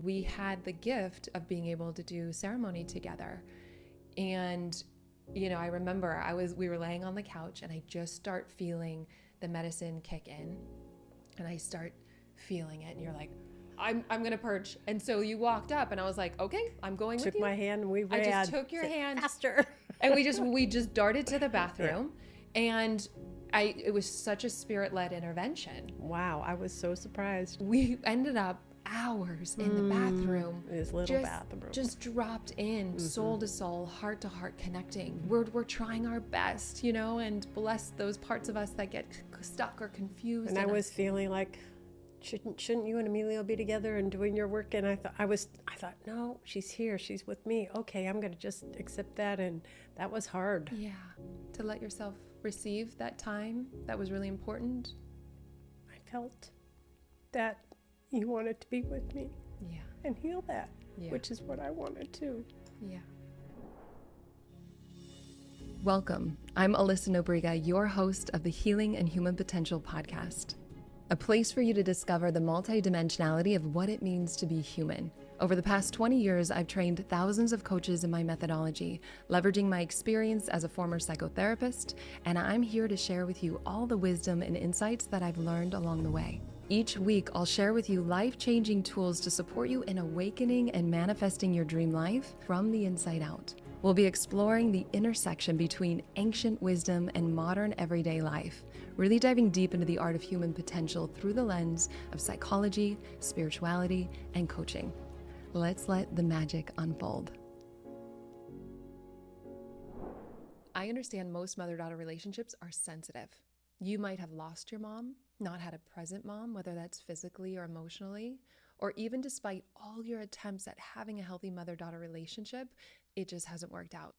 we had the gift of being able to do ceremony together. And, you know, I remember we were laying on the couch and I just start feeling the medicine kick in and I start feeling it and you're like, I'm going to purge. And so you walked up and I was like, okay, I'm going with you. Took my hand and we ran. I just took your hand. Faster. And we just darted to the bathroom. Yeah. And it was such a spirit-led intervention. Wow, I was so surprised. We ended up hours in the bathroom. This little bathroom. Just dropped in, soul to soul, heart to heart connecting. We're trying our best, you know, and bless those parts of us that get stuck or confused. And I was feeling like, shouldn't you and Emilio be together and doing your work? And I thought, no, she's here. She's with me. Okay, I'm going to just accept that. And that was hard. Yeah. To let yourself receive that time, that was really important. I felt that you wanted to be with me. Yeah. And heal that, which is what I wanted to. Yeah. Welcome. I'm Alyssa Nobriga, your host of the Healing and Human Potential podcast. A place for you to discover the multidimensionality of what it means to be human. Over the past 20 years, I've trained thousands of coaches in my methodology, leveraging my experience as a former psychotherapist, and I'm here to share with you all the wisdom and insights that I've learned along the way. Each week, I'll share with you life-changing tools to support you in awakening and manifesting your dream life from the inside out. We'll be exploring the intersection between ancient wisdom and modern everyday life, really diving deep into the art of human potential through the lens of psychology, spirituality, and coaching. Let's let the magic unfold. I understand most mother-daughter relationships are sensitive. You might have lost your mom, not had a present mom, whether that's physically or emotionally, or even despite all your attempts at having a healthy mother-daughter relationship, it just hasn't worked out.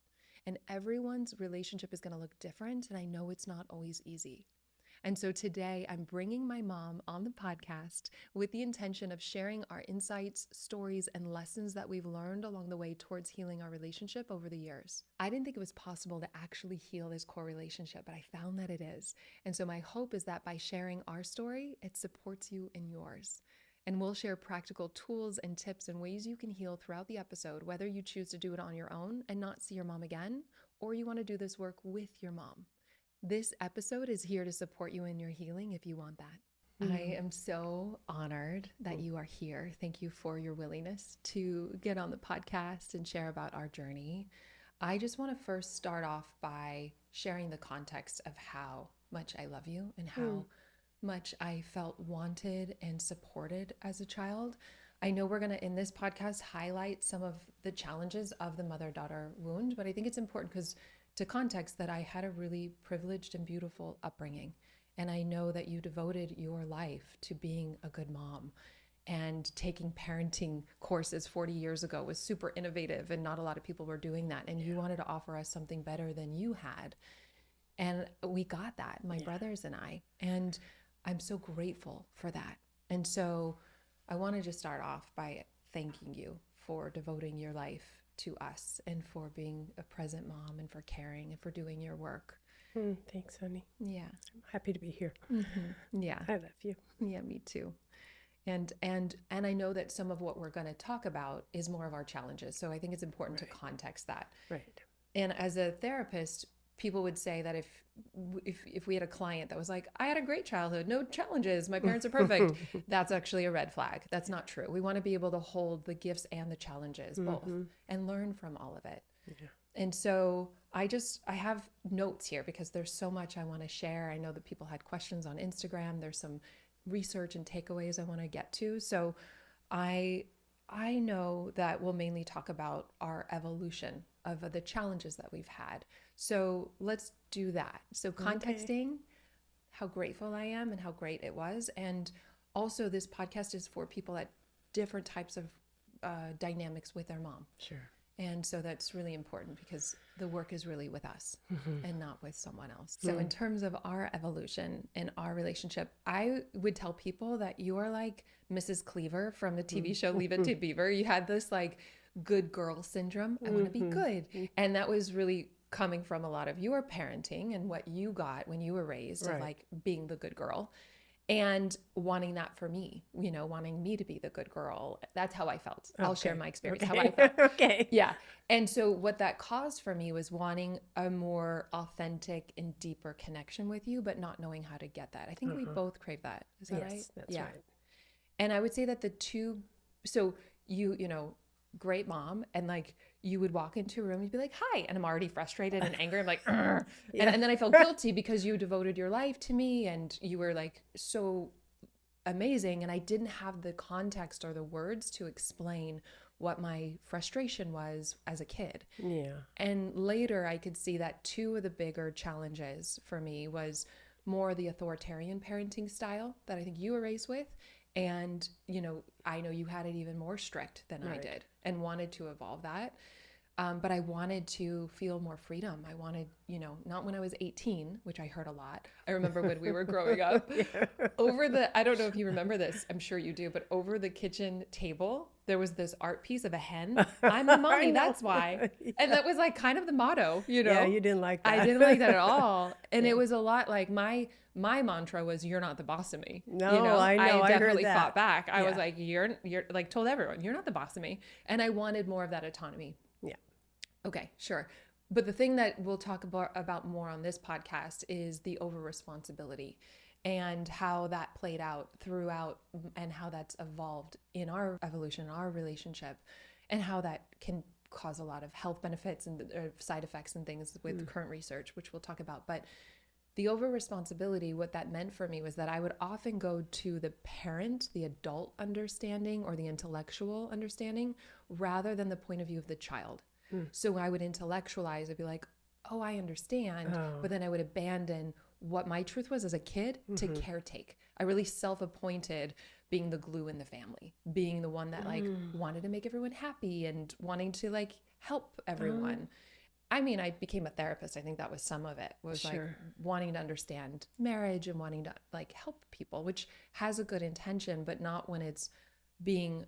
And everyone's relationship is going to look different, and I know it's not always easy. And so today I'm bringing my mom on the podcast with the intention of sharing our insights, stories, and lessons that we've learned along the way towards healing our relationship over the years. I didn't think it was possible to actually heal this core relationship, but I found that it is. And so my hope is that by sharing our story, it supports you in yours. And we'll share practical tools and tips and ways you can heal throughout the episode, whether you choose to do it on your own and not see your mom again, or you want to do this work with your mom. This episode is here to support you in your healing if you want that. I am so honored that you are here. Thank you for your willingness to get on the podcast and share about our journey. I just want to first start off by sharing the context of how much I love you and how much I felt wanted and supported as a child. I know we're going to, in this podcast, highlight some of the challenges of the mother-daughter wound, but I think it's important because to context that I had a really privileged and beautiful upbringing. And I know that you devoted your life to being a good mom, and taking parenting courses 40 years ago was super innovative and not a lot of people were doing that. And you wanted to offer us something better than you had. And we got that, my brothers and I, and I'm so grateful for that. And so I want to just start off by thanking you for devoting your life to us and for being a present mom and for caring and for doing your work. Thanks, honey. Yeah. I'm happy to be here. Yeah. I love you. Yeah, me too. And I know that some of what we're going to talk about is more of our challenges. So I think it's important to context that. Right. And as a therapist, people would say that if we had a client that was like, I had a great childhood, no challenges, my parents are perfect, that's actually a red flag. That's not true. We want to be able to hold the gifts and the challenges both and learn from all of it. Yeah. And so I have notes here because there's so much I want to share. I know that people had questions on Instagram. There's some research and takeaways I want to get to. So I know that we'll mainly talk about our evolution of the challenges that we've had. So let's do that. So contexting how grateful I am and how great it was. And also this podcast is for people at different types of dynamics with their mom. Sure. And so that's really important because the work is really with us and not with someone else. So in terms of our evolution and our relationship, I would tell people that you are like Mrs. Cleaver from the TV show Leave It to Beaver. You had this like good girl syndrome. I want to be good. And that was really coming from a lot of your parenting and what you got when you were raised of like being the good girl. and wanting that for me, wanting me to be the good girl. That's how I felt. I'll share my experience, how I felt. Okay. Yeah. And so what that caused for me was wanting a more authentic and deeper connection with you, but not knowing how to get that. I think we both crave that. Is that right? Yes, that's right. And I would say that the two, so great mom, and like you would walk into a room, you'd be like, hi, and I'm already frustrated and angry. I'm like, yeah. And then I felt guilty because you devoted your life to me and you were like so amazing. And I didn't have the context or the words to explain what my frustration was as a kid. Yeah. And later I could see that two of the bigger challenges for me was more the authoritarian parenting style that I think you were raised with. And, I know you had it even more strict than I did and wanted to evolve that. But I wanted to feel more freedom. I wanted, not when I was 18, which I heard a lot. I remember when we were growing up I don't know if you remember this, I'm sure you do, but over the kitchen table, there was this art piece of a hen. I'm a mommy, that's why. Yeah. And that was like kind of the motto, Yeah, you didn't like that. I didn't like that at all. And it was a lot like my mantra was, you're not the boss of me. No, I know. I definitely heard that. fought back. I was like, you're like, told everyone, you're not the boss of me. And I wanted more of that autonomy. Yeah. Okay, sure. But the thing that we'll talk about more on this podcast is the over responsibility and how that played out throughout and how that's evolved in our evolution, our relationship, and how that can cause a lot of health benefits and side effects and things with current research, which we'll talk about. But the over responsibility, what that meant for me was that I would often go to the parent, the adult understanding or the intellectual understanding, rather than the point of view of the child. So I would intellectualize, I'd be like, oh, I understand. But then I would abandon what my truth was as a kid to caretake. I really self-appointed being the glue in the family, being the one that like wanted to make everyone happy and wanting to like help everyone. I mean, I became a therapist. I think that was some of it, was like wanting to understand marriage and wanting to like help people, which has a good intention, but not when it's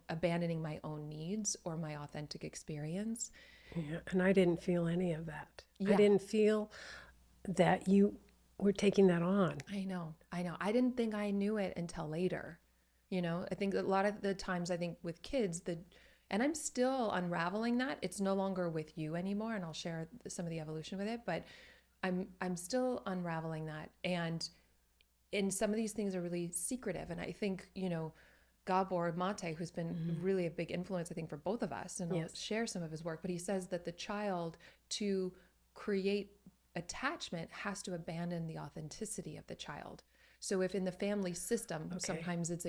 abandoning my own needs or my authentic experience. Yeah, and I didn't feel any of that. Yeah. I didn't feel that you were taking that on. I know. I didn't think I knew it until later. I think a lot of the times, I think with kids, and I'm still unraveling that. It's no longer with you anymore, and I'll share some of the evolution with it, but I'm still unraveling that. And some of these things are really secretive. And I think, Gabor Mate, who's been really a big influence, I think, for both of us, and I'll share some of his work, but he says that the child, to create attachment, has to abandon the authenticity of the child. So if in the family system, sometimes it's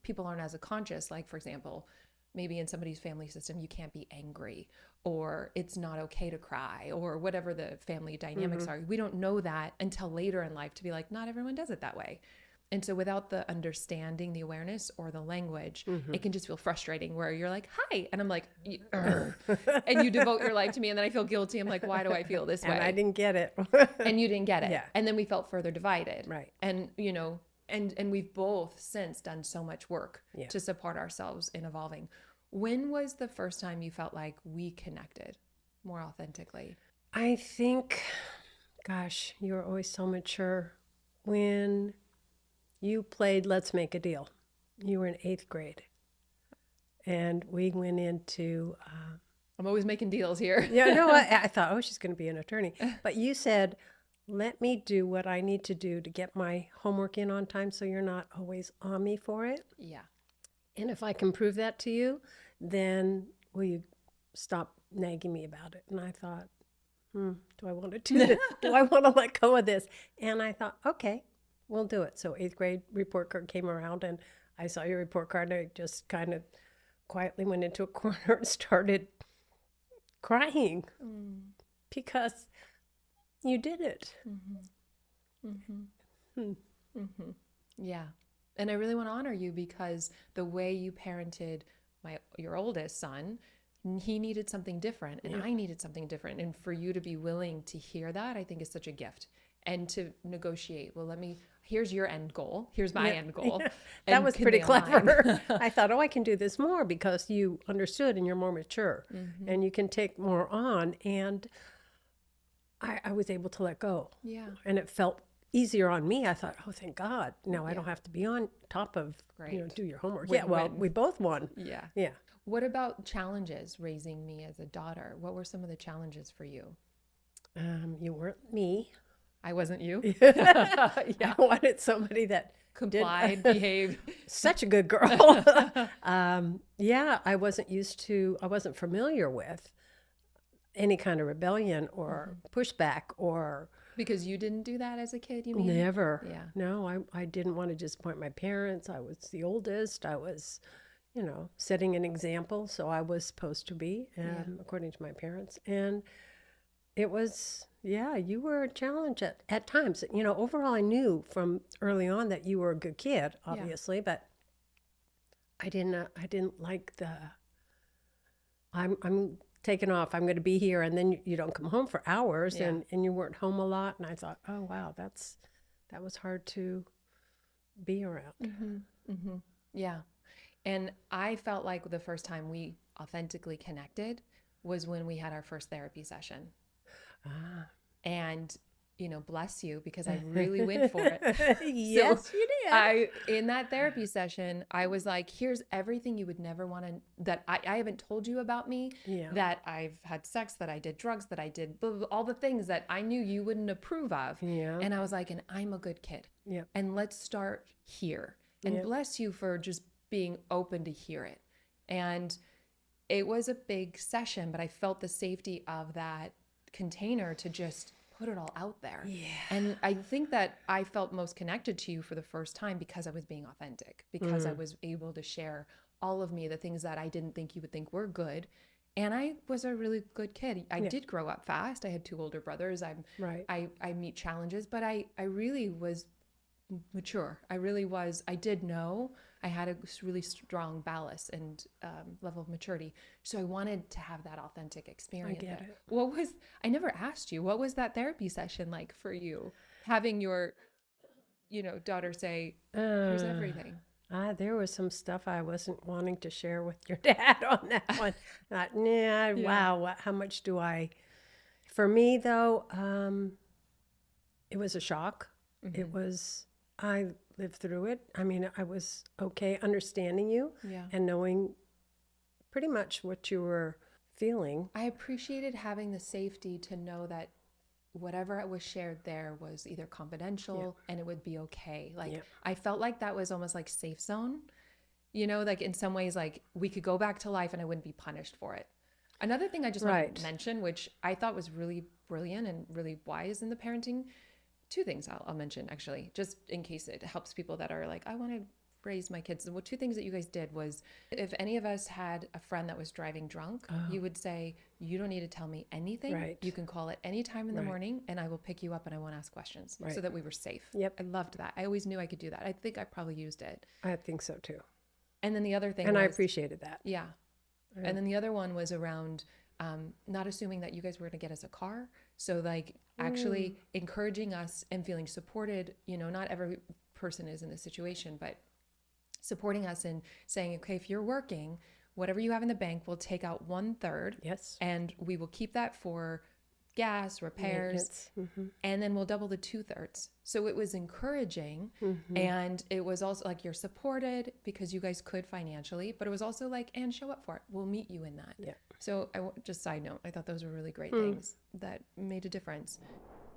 people aren't as conscious, like, for example, maybe in somebody's family system, you can't be angry, or it's not okay to cry, or whatever the family dynamics are. We don't know that until later in life to be like, not everyone does it that way. And so without the understanding, the awareness, or the language, it can just feel frustrating where you're like, hi. And I'm like, and you devote your life to me. And then I feel guilty. I'm like, why do I feel this way? And I didn't get it. And you didn't get it. Yeah. And then we felt further divided. Right. And, and we've both since done so much work to support ourselves in evolving. When was the first time you felt like we connected more authentically? I think, gosh, you were always so mature. When you played Let's Make a Deal, you were in 8th grade. And we went into... I'm always making deals here. Yeah, no, I thought, oh, she's going to be an attorney. But you said, let me do what I need to do to get my homework in on time so you're not always on me for it. Yeah. And if I can prove that to you, then will you stop nagging me about it? And I thought, do I want to do this? Do I want to let go of this? And I thought, okay, we'll do it. So 8th grade report card came around, and I saw your report card, and I just kind of quietly went into a corner and started crying because you did it. Yeah. And I really want to honor you because the way you parented your oldest son, he needed something different, and I needed something different. And for you to be willing to hear that, I think is such a gift. And to negotiate, well, here's your end goal. Here's my end goal. Yeah. That was pretty clever. I thought, I can do this more because you understood and you're more mature and you can take more on. And I was able to let go. Yeah. And it felt easier on me. I thought, oh, thank God. Now I Yeah. don't have to be on top of, Great. do your homework. Win, Yeah, well, win. we both won. Yeah. Yeah. What about challenges raising me as a daughter? What were some of the challenges for you? You weren't me. I wasn't you. I wanted somebody that Complied, did behaved. such a good girl. Yeah, I wasn't familiar with any kind of rebellion or pushback or Because you didn't do that as a kid, you mean? never. Yeah. No, I didn't want to disappoint my parents. I was the oldest. I was, setting an example. So I was supposed to be, according to my parents. And it was, yeah, you were a challenge at times. Overall, I knew from early on that you were a good kid, obviously, but I didn't like I'm taking off. I'm going to be here, and then you don't come home for hours, Yeah. and you weren't home a lot. And I thought, oh wow, that was hard to be around. Yeah. And I felt like the first time we authentically connected was when we had our first therapy session. Ah. And, bless you, because I really went for it. Yes, you did. In that therapy session, I was like, here's everything you would never want to, that I haven't told you about me, Yeah. that I've had sex, that I did drugs, that I did blah, blah, all the things that I knew you wouldn't approve of. Yeah. And I was like, and I'm a good kid. Yeah. And let's start here. And Yep. bless you for just being open to hear it. And it was a big session, but I felt the safety of that container to just put it all out there. Yeah. And I think that I felt most connected to you for the first time because I was being authentic, because I was able to share all of me, the things that I didn't think you would think were good. And I was a really good kid. I did grow up fast. I had 2 older brothers. Right. I meet challenges, but I really was mature. I really was. I did know I had a really strong ballast and level of maturity. So I wanted to have that authentic experience. I get it. I never asked you, what was that therapy session like for you? Having your, daughter say, here's everything. There was some stuff I wasn't wanting to share with your dad on that one. Thought, wow, how much do I? For me, though, it was a shock. I lived through it. I mean, I was okay understanding you and knowing pretty much what you were feeling. I appreciated having the safety to know that whatever was shared there was either confidential and it would be okay. Like I felt like that was almost like safe zone, like in some ways, like we could go back to life and I wouldn't be punished for it. Another thing I just want to mention, which I thought was really brilliant and really wise in the parenting, 2 things I'll mention actually, just in case it helps people that are like, I want to raise my kids. Well, 2 things that you guys did was, if any of us had a friend that was driving drunk, you would say, you don't need to tell me anything. Right. You can call at any time in the morning and I will pick you up and I won't ask questions, so that we were safe. Yep. I loved that. I always knew I could do that. I think I probably used it. I think so too. And then the other thing and was, I appreciated that. Yeah. And then the other one was around not assuming that you guys were going to get us a car. So like actually encouraging us and feeling supported. Not every person is in this situation, but supporting us and saying, okay, if you're working, whatever you have in the bank, we'll take out 1/3. Yes. And we will keep that for gas, repairs, and then we'll double the 2/3. So it was encouraging. And it was also like, you're supported because you guys could financially, but it was also like, and show up for it. We'll meet you in that. Yeah. So just side note, I thought those were really great things that made a difference.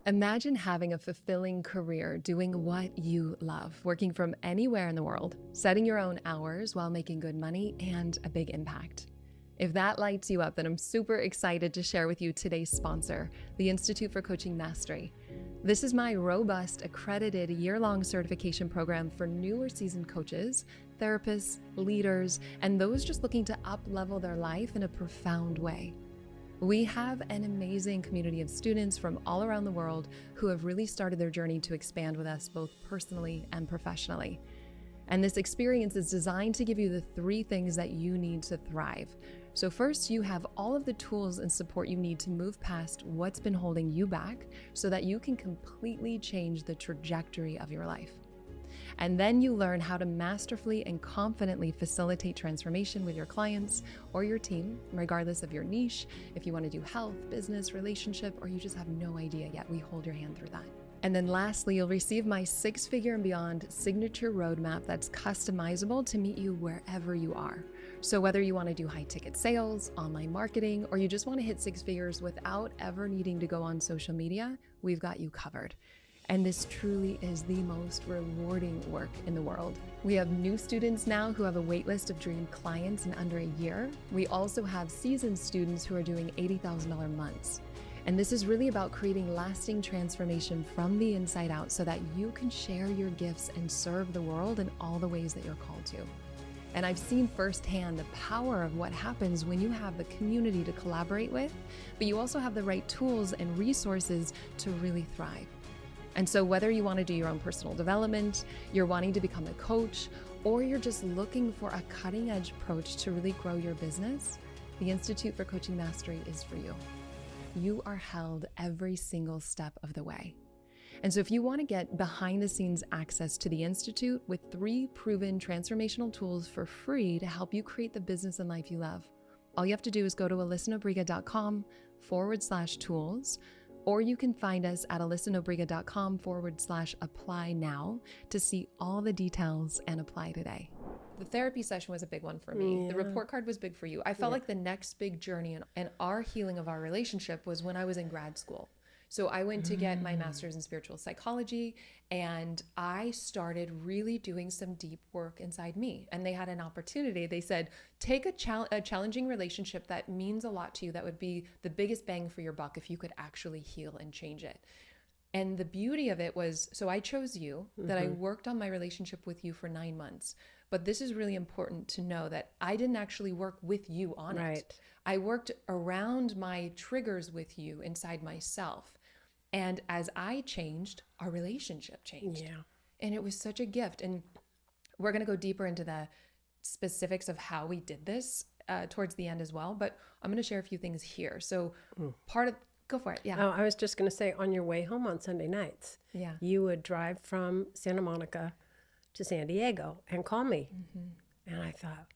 Imagine having a fulfilling career doing what you love, working from anywhere in the world, setting your own hours while making good money and a big impact. If that lights you up, then I'm super excited to share with you today's sponsor, the Institute for Coaching Mastery. This is my robust, accredited year-long certification program for new or seasoned coaches, therapists, leaders, and those just looking to up-level their life in a profound way. We have an amazing community of students from all around the world who have really started their journey to expand with us both personally and professionally. And this experience is designed to give you the 3 things that you need to thrive. So first, you have all of the tools and support you need to move past what's been holding you back so that you can completely change the trajectory of your life. And then you learn how to masterfully and confidently facilitate transformation with your clients or your team, regardless of your niche. If you want to do health, business, relationship, or you just have no idea yet, we hold your hand through that. And then lastly, you'll receive my 6-figure and beyond signature roadmap that's customizable to meet you wherever you are. So whether you want to do high ticket sales, online marketing, or you just want to hit 6 figures without ever needing to go on social media, we've got you covered. And this truly is the most rewarding work in the world. We have new students now who have a wait list of dream clients in under a year. We also have seasoned students who are doing $80,000 months. And this is really about creating lasting transformation from the inside out so that you can share your gifts and serve the world in all the ways that you're called to. And I've seen firsthand the power of what happens when you have the community to collaborate with, but you also have the right tools and resources to really thrive. And so whether you want to do your own personal development, you're wanting to become a coach, or you're just looking for a cutting edge approach to really grow your business, the Institute for Coaching Mastery is for you. You are held every single step of the way. And so if you want to get behind the scenes access to the Institute with 3 proven transformational tools for free to help you create the business and life you love, all you have to do is go to alyssanobriga.com/tools, or you can find us at alyssanobriga.com/apply now to see all the details and apply today. The therapy session was a big one for me. The report card was big for you. I felt like the next big journey in our healing of our relationship was when I was in grad school. So I went to get my master's in spiritual psychology, and I started really doing some deep work inside me. And they had an opportunity. They said, take a challenging relationship that means a lot to you, that would be the biggest bang for your buck if you could actually heal and change it. And the beauty of it was, so I chose you, that I worked on my relationship with you for 9 months. But this is really important to know that I didn't actually work with you on it. I worked around my triggers with you inside myself. And as I changed, our relationship changed. Yeah. And it was such a gift. And we're going to go deeper into the specifics of how we did this towards the end as well. But I'm going to share a few things here. So go for it. Yeah. Oh, I was just going to say, on your way home on Sunday nights, you would drive from Santa Monica to San Diego and call me. And I thought,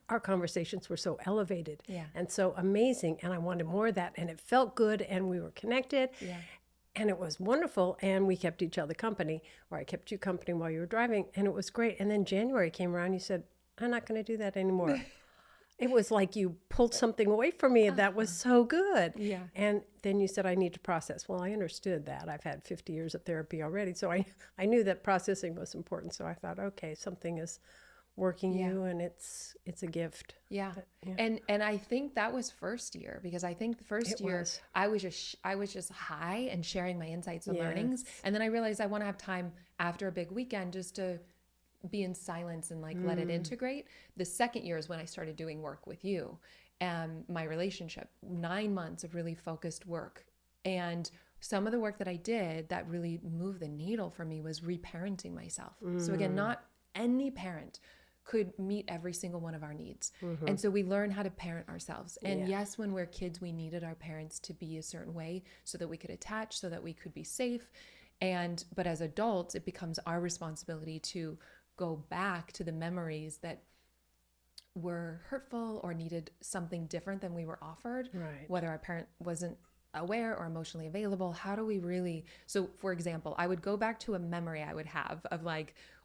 our conversations were so elevated and so amazing. And I wanted more of that. And it felt good. And we were connected. And it was wonderful. And we kept each other company, or I kept you company while you were driving. And it was great. And then January came around. You said, I'm not going to do that anymore. It was like you pulled something away from me that was so good. And then you said, I need to process. Well, I understood that. I've had 50 years of therapy already. So I knew that processing was important. So I thought, okay, something is working you, and it's a gift. And I think that was first year, because I think the first year I was just high and sharing my insights and learnings. And then I realized I want to have time after a big weekend just to be in silence and let it integrate. The second year is when I started doing work with you and my relationship, 9 months of really focused work. And some of the work that I did that really moved the needle for me was reparenting myself. So again, not any parent could meet every single one of our needs. And so we learn how to parent ourselves. And yes, when we're kids, we needed our parents to be a certain way so that we could attach, so that we could be safe. But as adults, it becomes our responsibility to go back to the memories that were hurtful or needed something different than we were offered, whether our parent wasn't aware or emotionally available. How do we really, so for example, I would go back to a memory I would have of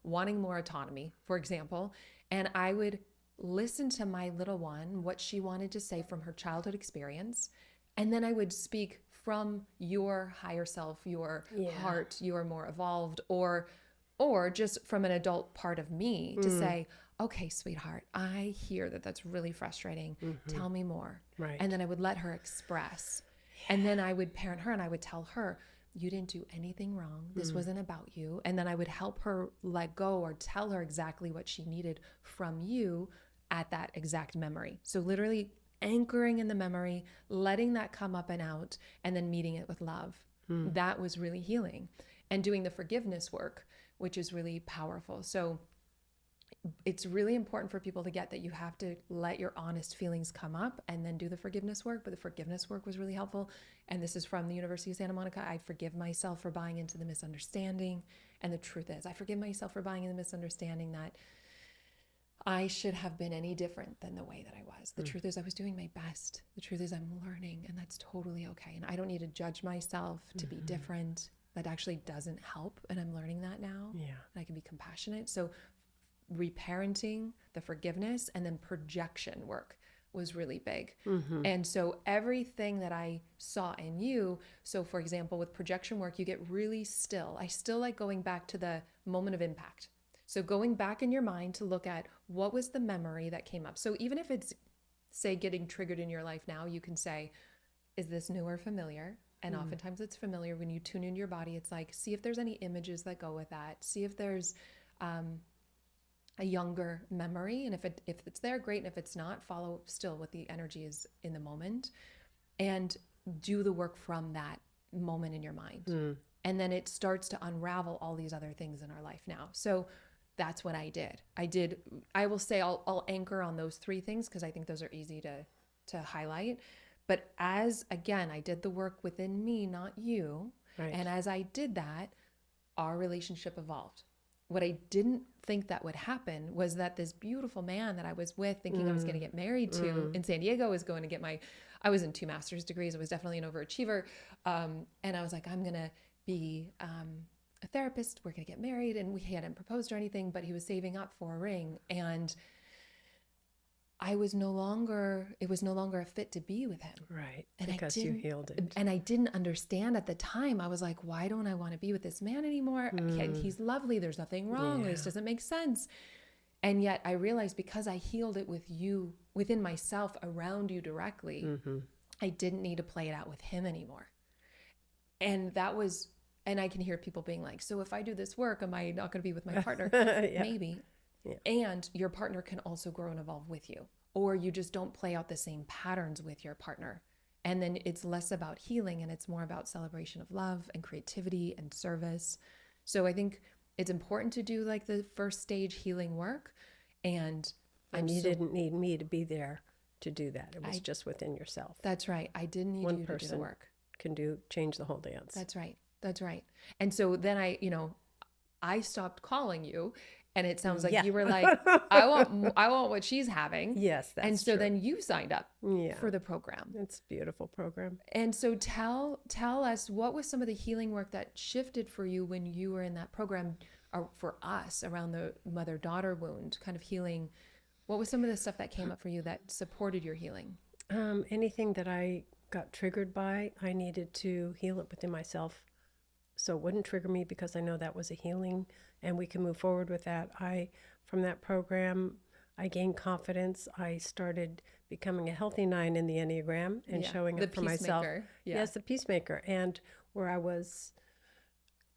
wanting more autonomy, for example, and I would listen to my little one, what she wanted to say from her childhood experience. And then I would speak from your higher self, your heart, your more evolved, or just from an adult part of me to say, okay, sweetheart, I hear that that's really frustrating. Tell me more. And then I would let her express. And then I would parent her and I would tell her, you didn't do anything wrong. This wasn't about you. And then I would help her let go or tell her exactly what she needed from you at that exact memory. So literally anchoring in the memory, letting that come up and out, and then meeting it with love. That was really healing. And doing the forgiveness work, which is really powerful. So it's really important for people to get that you have to let your honest feelings come up and then do the forgiveness work. But the forgiveness work was really helpful. And this is from the University of Santa Monica. I forgive myself for buying into the misunderstanding. And the truth is, I forgive myself for buying into the misunderstanding that I should have been any different than the way that I was. The truth is, I was doing my best. The truth is, I'm learning, and that's totally okay. And I don't need to judge myself to be different. that actually doesn't help. And I'm learning that now. Yeah. And I can be compassionate. So reparenting, the forgiveness, and then projection work was really big. And so everything that I saw in you, so for example, with projection work, you get really still. I still like going back to the moment of impact. So going back in your mind to look at what was the memory that came up. So even if it's, say, getting triggered in your life now, you can say, is this new or familiar? And oftentimes it's familiar. When you tune into your body, it's like, see if there's any images that go with that. See if there's a younger memory. And if it's there, great. And if it's not, follow still what the energy is in the moment and do the work from that moment in your mind. And then it starts to unravel all these other things in our life now. So that's what I did. I will say I'll anchor on those three things because I think those are easy to highlight. But again, I did the work within me, not you. Right. And as I did that, our relationship evolved. What I didn't think that would happen was that this beautiful man that I was with, thinking I was going to get married to in San Diego, was going to get I was in 2 master's degrees. I was definitely an overachiever. And I was like, I'm going to be a therapist. We're going to get married. And he hadn't proposed or anything, but he was saving up for a ring. And it was no longer a fit to be with him. Right. And because you healed it. And I didn't understand at the time. I was like, why don't I want to be with this man anymore? He's lovely. There's nothing wrong. This doesn't make sense. And yet I realized because I healed it with you, within myself, around you directly, I didn't need to play it out with him anymore. And and I can hear people being like, so if I do this work, am I not going to be with my partner? Maybe. Yeah. And your partner can also grow and evolve with you, or you just don't play out the same patterns with your partner. And then it's less about healing and it's more about celebration of love and creativity and service. So I think it's important to do like the first stage healing work. And you didn't need me to be there to do that. It was just within yourself. That's right. I didn't need you to do the work. Can change the whole dance. That's right. That's right. And so then I stopped calling you. And it sounds like you were like, I want what she's having. Yes, that's And so true. then you signed up for the program. It's a beautiful program. And so tell us, what was some of the healing work that shifted for you when you were in that program, or for us around the mother-daughter wound kind of healing? What was some of the stuff that came up for you that supported your healing? Anything that I got triggered by, I needed to heal it within myself. So it wouldn't trigger me because I know that was a healing and we can move forward with that. From that program, I gained confidence. I started becoming a healthy 9 in the Enneagram and showing up for myself. Yes, the peacemaker. And where I was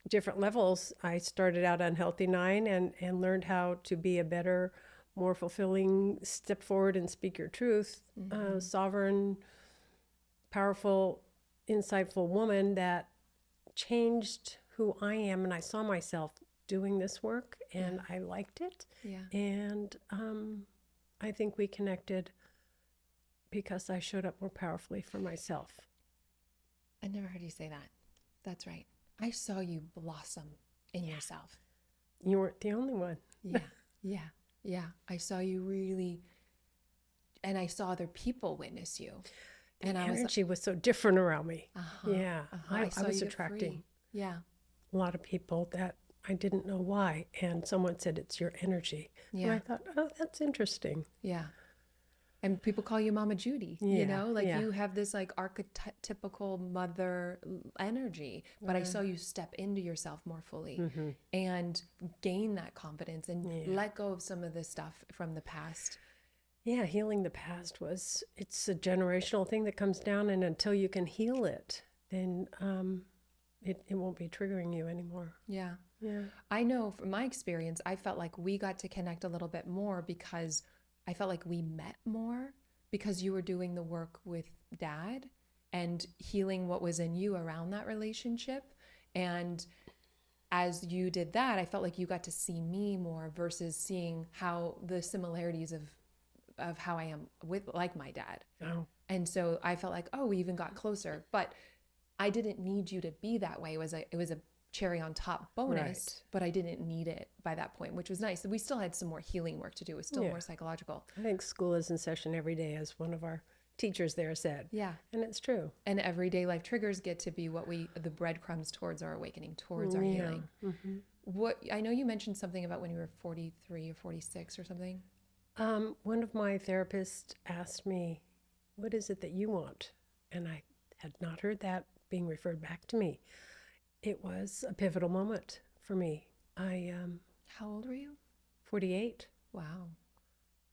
different levels, I started out on healthy 9 and learned how to be a better, more fulfilling, step forward and speak your truth, sovereign, powerful, insightful woman that changed who I am, and I saw myself doing this work and I liked it. And I think we connected because I showed up more powerfully for myself. I never heard you say that. That's right. I saw you blossom in yourself. You weren't the only one. Yeah. I saw you really, and I saw other people witness you. And the energy was so different around me. I was attracting a lot of people that I didn't know why. And someone said, it's your energy. And I thought, oh, that's interesting. Yeah. And people call you Mama Judy, you know, like you have this like archetypical mother energy, but I saw you step into yourself more fully and gain that confidence and let go of some of the stuff from the past. Yeah, healing the past it's a generational thing that comes down, and until you can heal it, then it won't be triggering you anymore. Yeah. I know from my experience, I felt like we got to connect a little bit more because I felt like we met more because you were doing the work with Dad and healing what was in you around that relationship. And as you did that, I felt like you got to see me more versus seeing how the similarities of how I am with like my dad. Oh. And so I felt like, we even got closer, but I didn't need you to be that way. It was a cherry on top bonus, but I didn't need it by that point, which was nice. We still had some more healing work to do. It was still more psychological. I think school is in session every day as one of our teachers there said. Yeah. And it's true. And everyday life triggers get to be what the breadcrumbs towards our awakening, towards our healing. Mm-hmm. What, I know you mentioned something about when you were 43 or 46 or something. One of my therapists asked me, what is it that you want? And I had not heard that being referred back to me. It was a pivotal moment for me. How old were you? 48. Wow.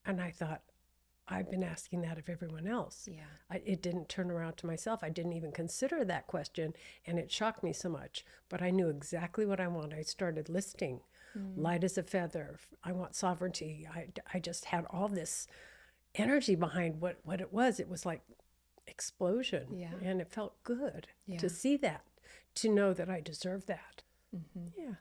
And I thought, I've been asking that of everyone else. Yeah. It didn't turn around to myself. I didn't even consider that question, and it shocked me so much. But I knew exactly what I wanted. I started listing, light as a feather. I want sovereignty. I just had all this energy behind what it was. It was like explosion, Yeah. and it felt good Yeah. to see that, to know that I deserve that. Yeah.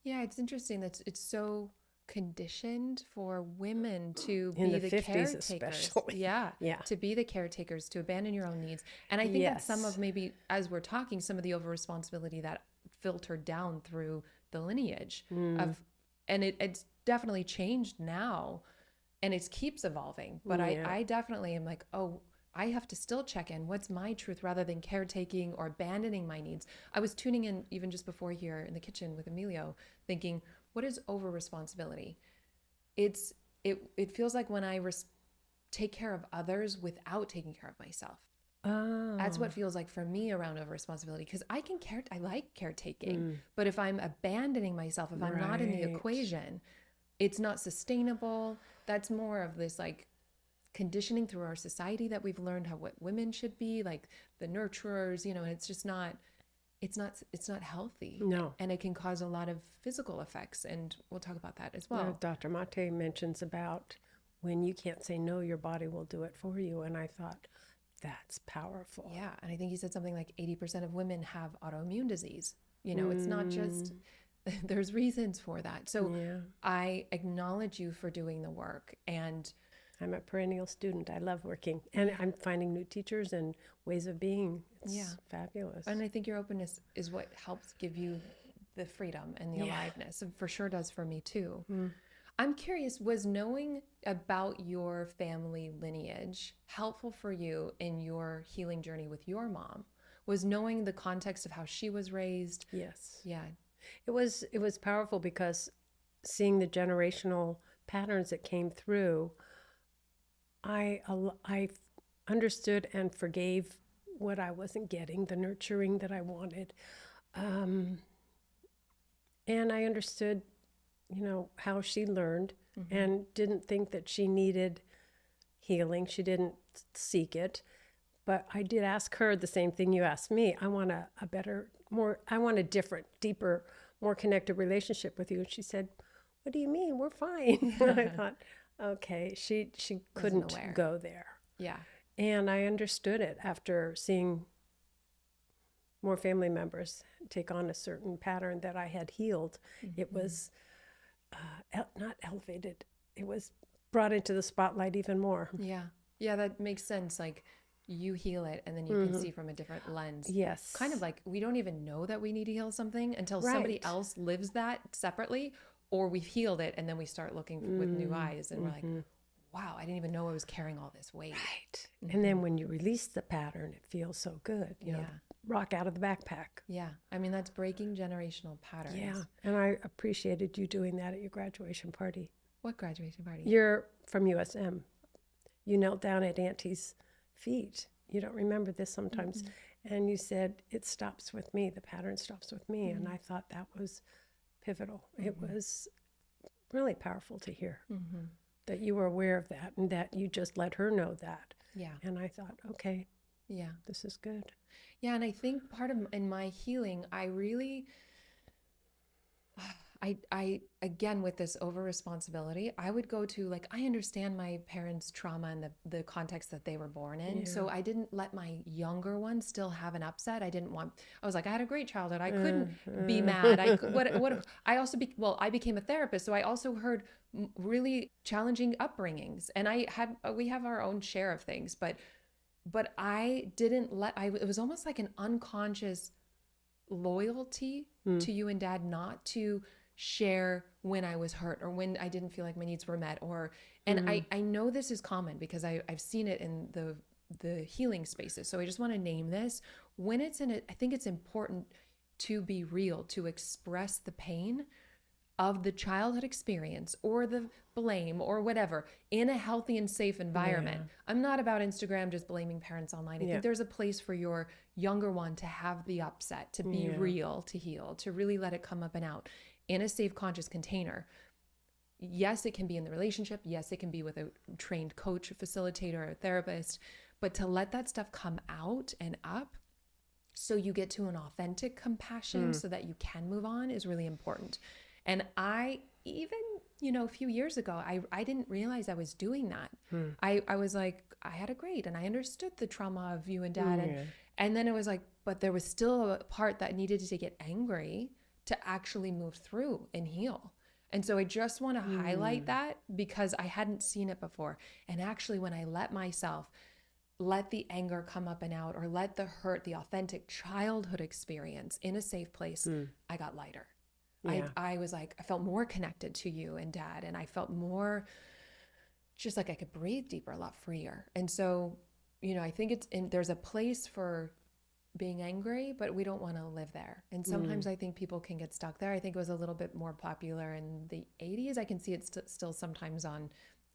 Yeah, it's interesting that it's so conditioned for women to In be the the 50s caretakers. especially. Yeah. Yeah. To be the caretakers, to abandon your own needs. And I think that's some of maybe, as we're talking, some of the over responsibility that filtered down through the lineage of, and it's definitely changed now, and it keeps evolving. But I definitely am like, oh, I have to still check in. What's my truth rather than caretaking or abandoning my needs? I was tuning in even just before here in the kitchen with Emilio, thinking, what is over responsibility? It feels like when I take care of others without taking care of myself. Oh. That's what feels like for me around over responsibility, because I like caretaking, but if I'm abandoning myself, if I'm not in the equation, it's not sustainable. That's more of this like conditioning through our society that we've learned what women should be, like the nurturers, and it's just not, it's not healthy. No. And it can cause a lot of physical effects, and we'll talk about that as well. Dr. Mate mentions about when you can't say no, your body will do it for you. And I thought, that's powerful. Yeah. And I think he said something like 80% of women have autoimmune disease. It's not just, there's reasons for that. So I acknowledge you for doing the work, and I'm a perennial student. I love working, and I'm finding new teachers and ways of being. It's fabulous. And I think your openness is what helps give you the freedom and the aliveness. And for sure does for me too. I'm curious, was knowing about your family lineage helpful for you in your healing journey with your mom? Was knowing the context of how she was raised? Yes. Yeah. It was powerful, because seeing the generational patterns that came through, I understood and forgave what I wasn't getting, the nurturing that I wanted. And I understood, how she learned, and didn't think that she needed healing. She didn't seek it. But I did ask her the same thing you asked me. I want a better, I want a different, deeper, more connected relationship with you. And she said, what do you mean? We're fine. I thought, okay, she couldn't go there. Yeah. And I understood it after seeing more family members take on a certain pattern that I had healed. It was not elevated. It was brought into the spotlight even more. Yeah. Yeah, that makes sense. Like, you heal it, and then you can see from a different lens. Yes. Kind of like we don't even know that we need to heal something until somebody else lives that separately, or we've healed it and then we start looking with new eyes, and we're like, wow, I didn't even know I was carrying all this weight. Right. And then when you release the pattern, it feels so good. You know, rock out of the backpack. Yeah. I mean, that's breaking generational patterns. Yeah. And I appreciated you doing that at your graduation party. What graduation party? You're from USM. You knelt down at Auntie's feet. You don't remember this sometimes. And you said, it stops with me. The pattern stops with me. And I thought that was pivotal. It was really powerful to hear that you were aware of that, and that you just let her know that. Yeah. And I thought, okay, yeah, this is good. Yeah. And I think part of in my healing, I really, I again, with this over responsibility, I would go to, like, I understand my parents' trauma and the context that they were born in. Yeah. So I didn't let my younger one still have an upset. I was like, I had a great childhood. I couldn't be mad. I became a therapist. So I also heard really challenging upbringings, and we have our own share of things, but I didn't it was almost like an unconscious loyalty to you and Dad not to share when I was hurt or when I didn't feel like my needs were met, and I know this is common because I've seen it in the the healing spaces. So I just want to name this. When it's in it, I think it's important to be real, to express the pain of the childhood experience or the blame or whatever in a healthy and safe environment. Yeah. I'm not about Instagram just blaming parents online. I Yeah. think there's a place for your younger one to have the upset, to be Yeah. real, to heal, to really let it come up and out in a safe, conscious container. Yes, it can be in the relationship. Yes, it can be with a trained coach, a facilitator, a therapist, but to let that stuff come out and up so you get to an authentic compassion so that you can move on is really important. And I even, a few years ago, I didn't realize I was doing that. I was like, I had a grade and I understood the trauma of you and dad. And then it was like, but there was still a part that needed to get angry to actually move through and heal. And so I just want to highlight that because I hadn't seen it before. And actually, when I let the anger come up and out or let the hurt, the authentic childhood experience in a safe place, I got lighter. Yeah. I was like, I felt more connected to you and dad, and I felt more just like I could breathe deeper, a lot freer. And so, I think there's a place for being angry, but we don't want to live there. And sometimes I think people can get stuck there. I think it was a little bit more popular in the 80s. I can see it still sometimes on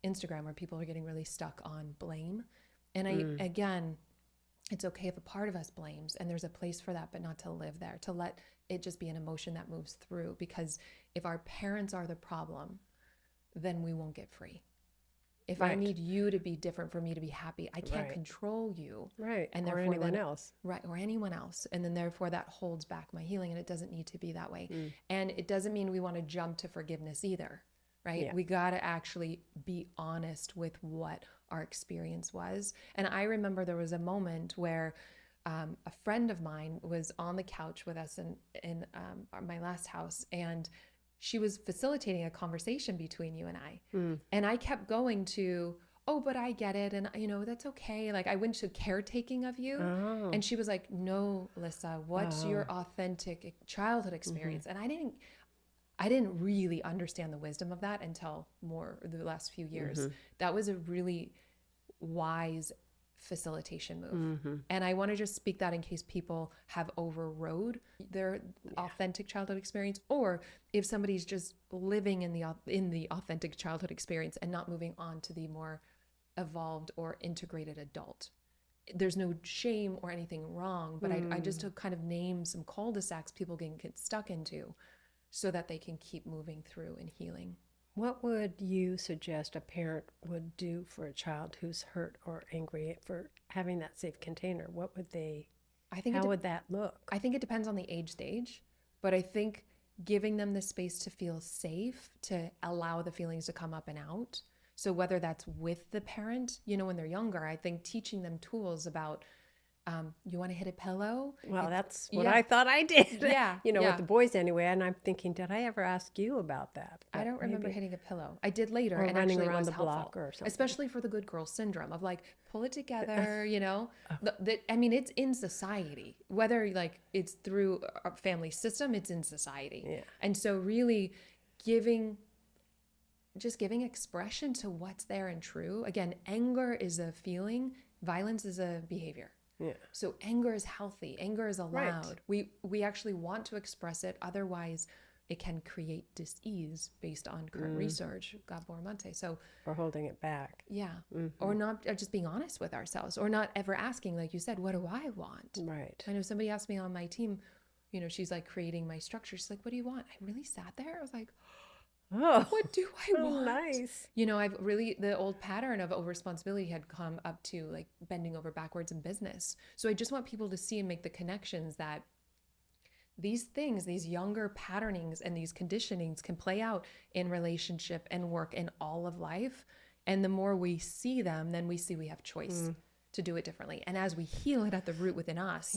Instagram where people are getting really stuck on blame. And again, it's okay if a part of us blames, and there's a place for that, but not to live there, to let it just be an emotion that moves through. Because if our parents are the problem, then we won't get free. If I need you to be different for me to be happy, I can't control you. Right. And or therefore anyone else. Right. Or anyone else. And then therefore that holds back my healing, and it doesn't need to be that way. And it doesn't mean we want to jump to forgiveness either. Right. Yeah. We got to actually be honest with what our experience was. And I remember there was a moment where a friend of mine was on the couch with us in my last house, and she was facilitating a conversation between you and I. And I kept going to, oh, but I get it. And, that's okay. Like I went to caretaking of you. And she was like, no, Alyssa, what's your authentic childhood experience? And I didn't really understand the wisdom of that until more the last few years. That was a really wise facilitation move. And I want to just speak that in case people have overrode their authentic childhood experience, or if somebody's just living in the authentic childhood experience and not moving on to the more evolved or integrated adult. There's no shame or anything wrong, but I just to kind of name some cul-de-sacs people can get stuck into so that they can keep moving through and healing. What would you suggest a parent would do for a child who's hurt or angry for having that safe container? What would how would that look? I think it depends on the age stage, but I think giving them the space to feel safe, to allow the feelings to come up and out. So whether that's with the parent, when they're younger, I think teaching them tools about you want to hit a pillow? Well, that's what I thought I did. Yeah. With the boys anyway. And I'm thinking, did I ever ask you about that? But I don't remember hitting a pillow. I did later. Or and running actually around the helpful, block or something. especially for the good girl syndrome of like, pull it together, it's in society, whether like it's through a family system, it's in society. Yeah. And so really giving expression to what's there and true. Again, anger is a feeling, violence is a behavior. Yeah. So anger is healthy. Anger is allowed. Right. We actually want to express it. Otherwise, it can create dis-ease based on current research, Gabor. So, or holding it back. Yeah. Or not just being honest with ourselves, or not ever asking, like you said, what do I want? Right. I know somebody asked me on my team, she's like creating my structure. She's like, what do you want? I really sat there. I was like, oh, what do I want? Nice. I've really, the old pattern of over-responsibility had come up to like bending over backwards in business. So I just want people to see and make the connections that these things, these younger patternings and these conditionings can play out in relationship and work and all of life. And the more we see them, then we see we have choice to do it differently. And as we heal it at the root within us,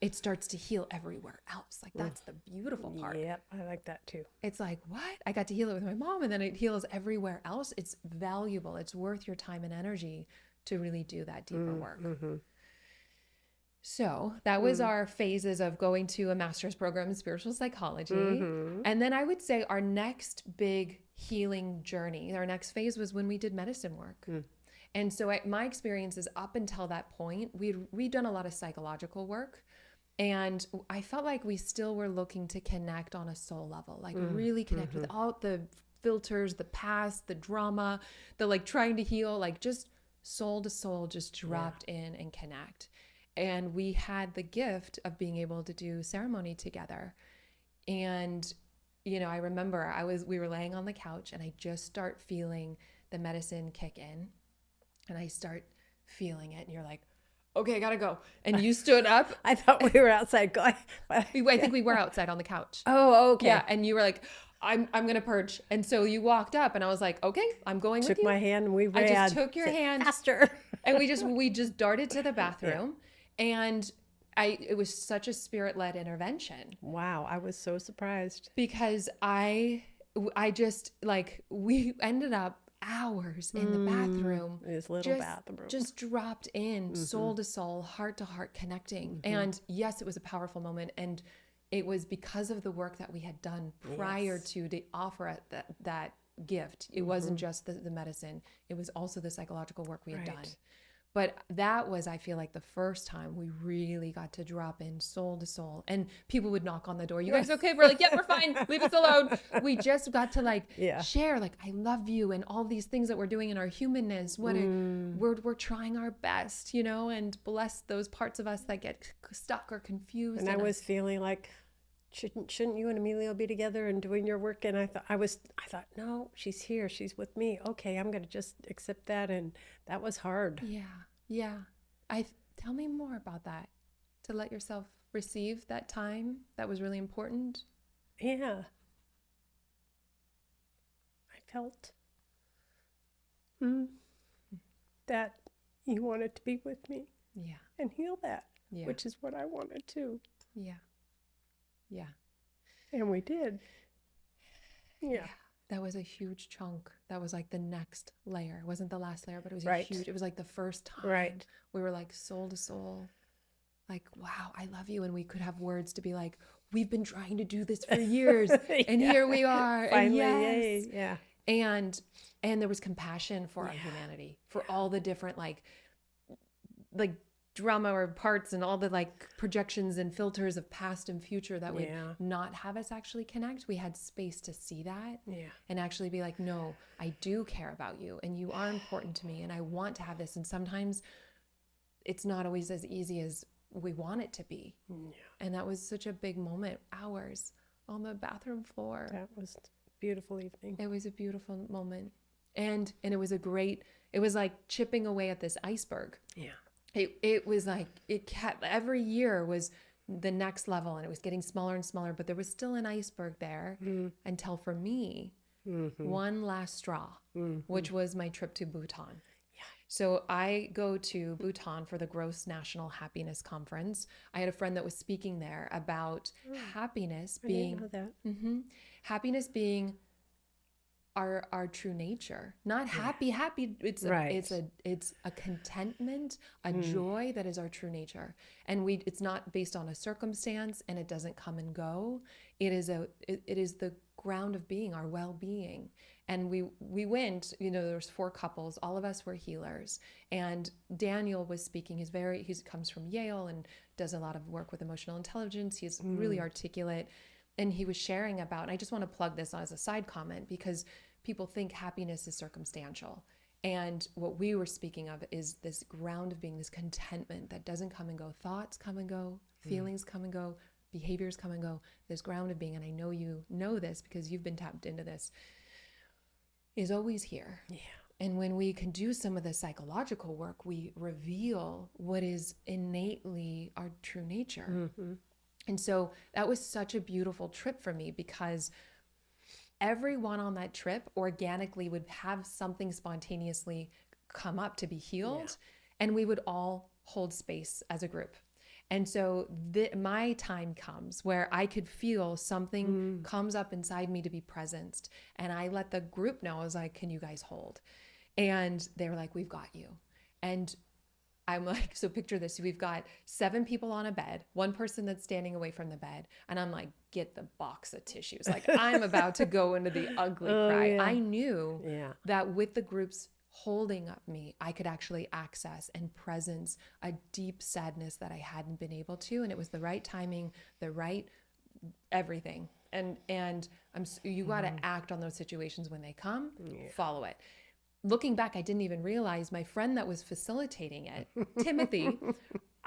it starts to heal everywhere else. Like that's the beautiful part. Yep, I like that too. It's like, what? I got to heal it with my mom, and then it heals everywhere else. It's valuable. It's worth your time and energy to really do that deeper work. So that was our phases of going to a master's program in spiritual psychology. And then I would say our next big healing journey, our next phase was when we did medicine work. And so my experience is up until that point, we'd done a lot of psychological work. And I felt like we still were looking to connect on a soul level, like really connect without the filters, the past, the drama, the like trying to heal, like just soul to soul, just dropped in and connect. And we had the gift of being able to do ceremony together. And, you know, I remember we were laying on the couch and I just start feeling the medicine kick in and I start feeling it. And you're like, okay, I gotta go. And you stood up. I thought we were outside going. I think we were outside on the couch. Oh, okay. Yeah. And you were like, I'm going to purge. And so you walked up and I was like, okay, I'm going with you. Took my hand and we ran. I just took your hand. Faster. And we just darted to the bathroom. And it was such a spirit-led intervention. Wow. I was so surprised. Because I just like, we ended up hours in the bathroom. This little bathroom. Just dropped in soul to soul, heart to heart connecting. And yes, it was a powerful moment. And it was because of the work that we had done prior to the offer that gift. It wasn't just the medicine. It was also the psychological work we had done. But that was, I feel like, the first time we really got to drop in soul to soul. And people would knock on the door. You guys okay? We're like, yeah, we're fine. Leave us alone. We just got to like share, like, I love you and all these things that we're doing in our humanness. We're trying our best, you know, and bless those parts of us that get stuck or confused. And I was feeling like, shouldn't you and Emilio be together and doing your work? And I thought, no, she's here. She's with me. Okay, I'm going to just accept that. And that was hard. Yeah. Tell me more about that. To let yourself receive that time that was really important. Yeah. I felt that you wanted to be with me. Yeah. And heal that, which is what I wanted to. Yeah. And we did. Yeah. That was a huge chunk. That was like the next layer. It wasn't the last layer, but it was huge. It was like the first time we were like soul to soul. Like, wow, I love you. And we could have words to be like, we've been trying to do this for years. And here we are. Finally, and yeah. And there was compassion for our humanity, for all the different like drama or parts and all the like projections and filters of past and future that would not have us actually connect. We had space to see that and actually be like, no, I do care about you and you are important to me and I want to have this. And sometimes it's not always as easy as we want it to be. And that was such a big moment, hours on the bathroom floor. That was a beautiful evening. It was a beautiful moment. And it was it was like chipping away at this iceberg. Yeah. It was like, it kept, every year was the next level and it was getting smaller and smaller, but there was still an iceberg there until for me, one last straw, which was my trip to Bhutan. Yeah. So I go to Bhutan for the Gross National Happiness Conference. I had a friend that was speaking there about happiness being, happiness being our true nature, not happy. It's a contentment, a joy that is our true nature. And it's not based on a circumstance and it doesn't come and go. It is the ground of being, our well-being. And we went, you know, there was 4 couples, all of us were healers. And Daniel was speaking, he comes from Yale and does a lot of work with emotional intelligence. He's really articulate. And he was sharing about, and I just want to plug this as a side comment because people think happiness is circumstantial. And what we were speaking of is this ground of being, this contentment that doesn't come and go. Thoughts come and go, feelings come and go, behaviors come and go. This ground of being, and I know you know this because you've been tapped into this, is always here. Yeah. And when we can do some of the psychological work, we reveal what is innately our true nature. And so that was such a beautiful trip for me because everyone on that trip organically would have something spontaneously come up to be healed, and we would all hold space as a group. And so my time comes where I could feel something comes up inside me to be presenced, and I let the group know. I was like, can you guys hold? And they were like, we've got you. And I'm like, so picture this. We've got 7 people on a bed, 1 person that's standing away from the bed. And I'm like, get the box of tissues. Like I'm about to go into the ugly cry. Yeah. I knew that with the group's holding up me, I could actually access and presence a deep sadness that I hadn't been able to. And it was the right timing, the right everything. And you got to act on those situations when they come, follow it. Looking back, I didn't even realize my friend that was facilitating it, Timothy,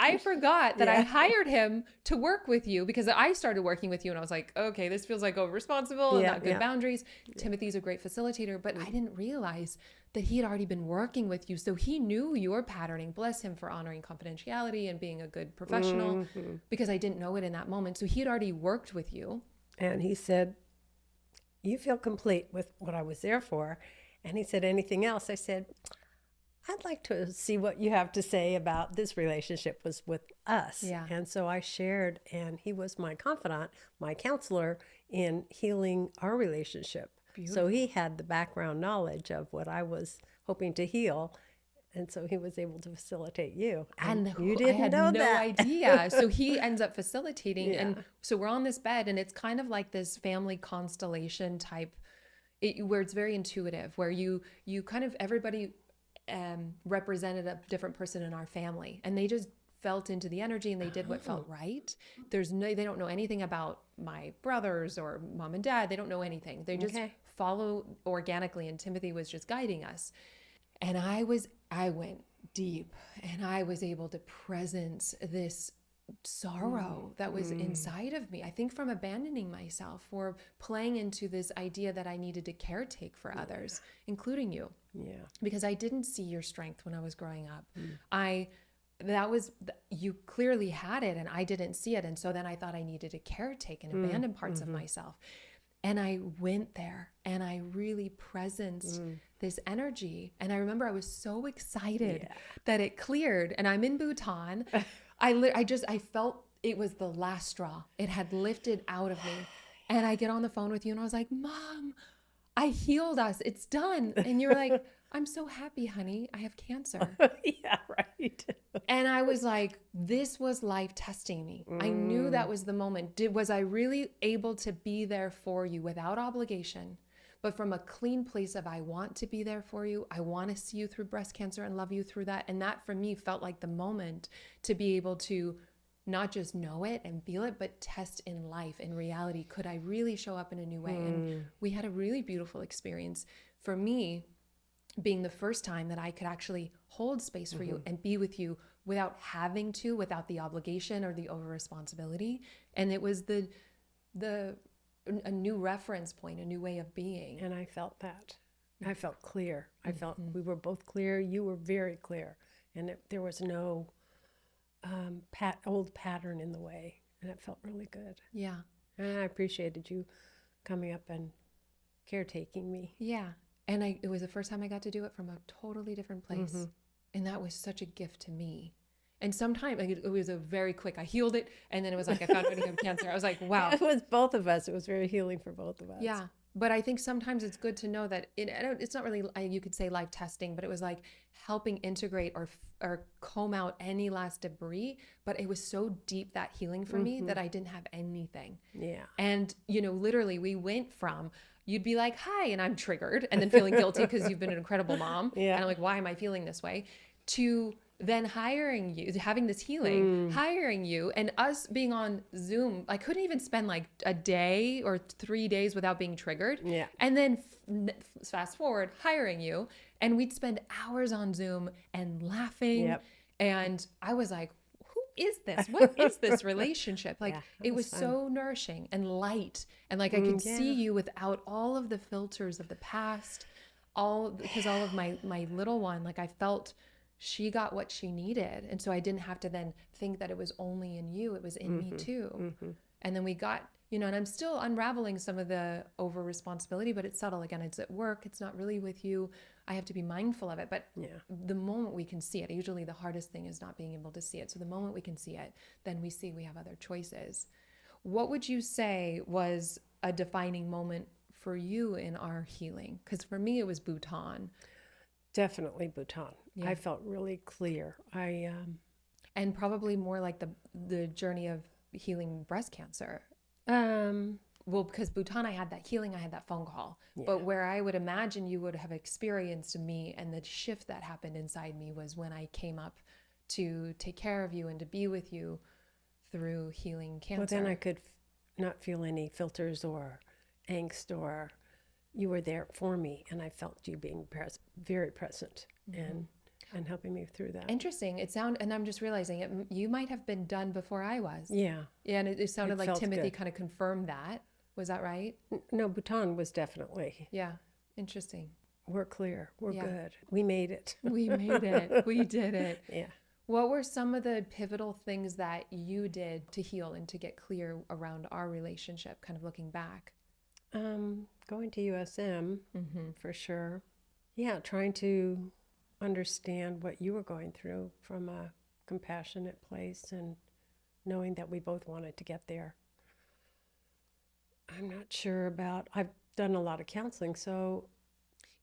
I forgot that I hired him to work with you because I started working with you and I was like, okay, this feels like over-responsible and not good boundaries. Timothy's a great facilitator, but I didn't realize that he had already been working with you. So he knew your patterning. Bless him for honoring confidentiality and being a good professional because I didn't know it in that moment. So he had already worked with you. And he said, you feel complete with what I was there for. And he said, anything else? I said, I'd like to see what you have to say about this relationship was with us. Yeah. And so I shared, and he was my confidant, my counselor in healing our relationship. Beautiful. So he had the background knowledge of what I was hoping to heal. And so he was able to facilitate you. And you didn't I had know no that. idea. So he ends up facilitating. And so we're on this bed and it's kind of like this family constellation type, where it's very intuitive, where you kind of, everybody represented a different person in our family and they just felt into the energy and they did what felt right. They don't know anything about my brothers or mom and dad. They don't know anything. They just follow organically. And Timothy was just guiding us. And I went deep and I was able to presence this sorrow that was inside of me. I think from abandoning myself or playing into this idea that I needed to caretake for others, including you. Yeah. Because I didn't see your strength when I was growing up. You clearly had it and I didn't see it. And so then I thought I needed to caretake and abandon parts of myself. And I went there and I really presenced this energy. And I remember I was so excited that it cleared. And I'm in Bhutan. I felt it was the last straw. It had lifted out of me. And I get on the phone with you and I was like, Mom, I healed us. It's done. And you're like, I'm so happy, honey. I have cancer. Yeah, right. And I was like, this was life testing me. I knew that was the moment. Was I really able to be there for you without obligation, but from a clean place of I want to be there for you. I want to see you through breast cancer and love you through that. And that for me felt like the moment to be able to not just know it and feel it, but test in life, in reality. Could I really show up in a new way? And we had a really beautiful experience. For me, being the first time that I could actually hold space for you and be with you without having to, without the obligation or the over responsibility. And it was a new reference point, a new way of being. And I felt that. I felt clear. I felt we were both clear. You were very clear. And there was no old pattern in the way. And it felt really good. Yeah. And I appreciated you coming up and caretaking me. Yeah. And it was the first time I got to do it from a totally different place. And that was such a gift to me. And sometimes it was a very quick, I healed it. And then it was like, I found out I had cancer. I was like, wow. It was both of us. It was very healing for both of us. Yeah. But I think sometimes it's good to know that it's not really, you could say life testing, but it was like helping integrate or comb out any last debris. But it was so deep, that healing for me, that I didn't have anything. Yeah. And, literally we went from, you'd be like, hi, and I'm triggered and then feeling guilty because you've been an incredible mom. Yeah. And I'm like, why am I feeling this way? To then hiring you, having this healing, hiring you, and us being on Zoom. I couldn't even spend like a day or 3 days without being triggered. Yeah. And then fast forward, hiring you, and we'd spend hours on Zoom and laughing. Yep. And I was like, who is this? What is this relationship? Like, Yeah, it was so nourishing and light. And like, I could see you without all of the filters of the past, because all of my little one, like I felt she got what she needed. And so I didn't have to then think that it was only in you, it was in me too. And then we got, and I'm still unraveling some of the over responsibility, but it's subtle. Again, it's at work. It's not really with you. I have to be mindful of it. But the moment we can see it, usually the hardest thing is not being able to see it. So the moment we can see it, then we see we have other choices. What would you say was a defining moment for you in our healing? Because for me, it was Bhutan. Definitely Bhutan. Yeah. I felt really clear. And probably more like the journey of healing breast cancer. well, because Bhutan, I had that healing, I had that phone call. Yeah. But where I would imagine you would have experienced me and the shift that happened inside me was when I came up to take care of you and to be with you through healing cancer. Well, then I could not feel any filters or angst, or you were there for me, and I felt you being very present and helping me through that. Interesting. And I'm just realizing it. You might have been done before I was. Yeah. Yeah, and it sounded It like felt Timothy good. kind of confirmed that. Was that right? No, Bhutan was definitely. Yeah. Interesting. We're clear. We're Yeah. good. We made it. We made it. We did it. Yeah. What were some of the pivotal things that you did to heal and to get clear around our relationship, kind of looking back? Going to USM for sure. Yeah, trying to understand what you were going through from a compassionate place and knowing that we both wanted to get there. I'm not sure about, I've done a lot of counseling, so.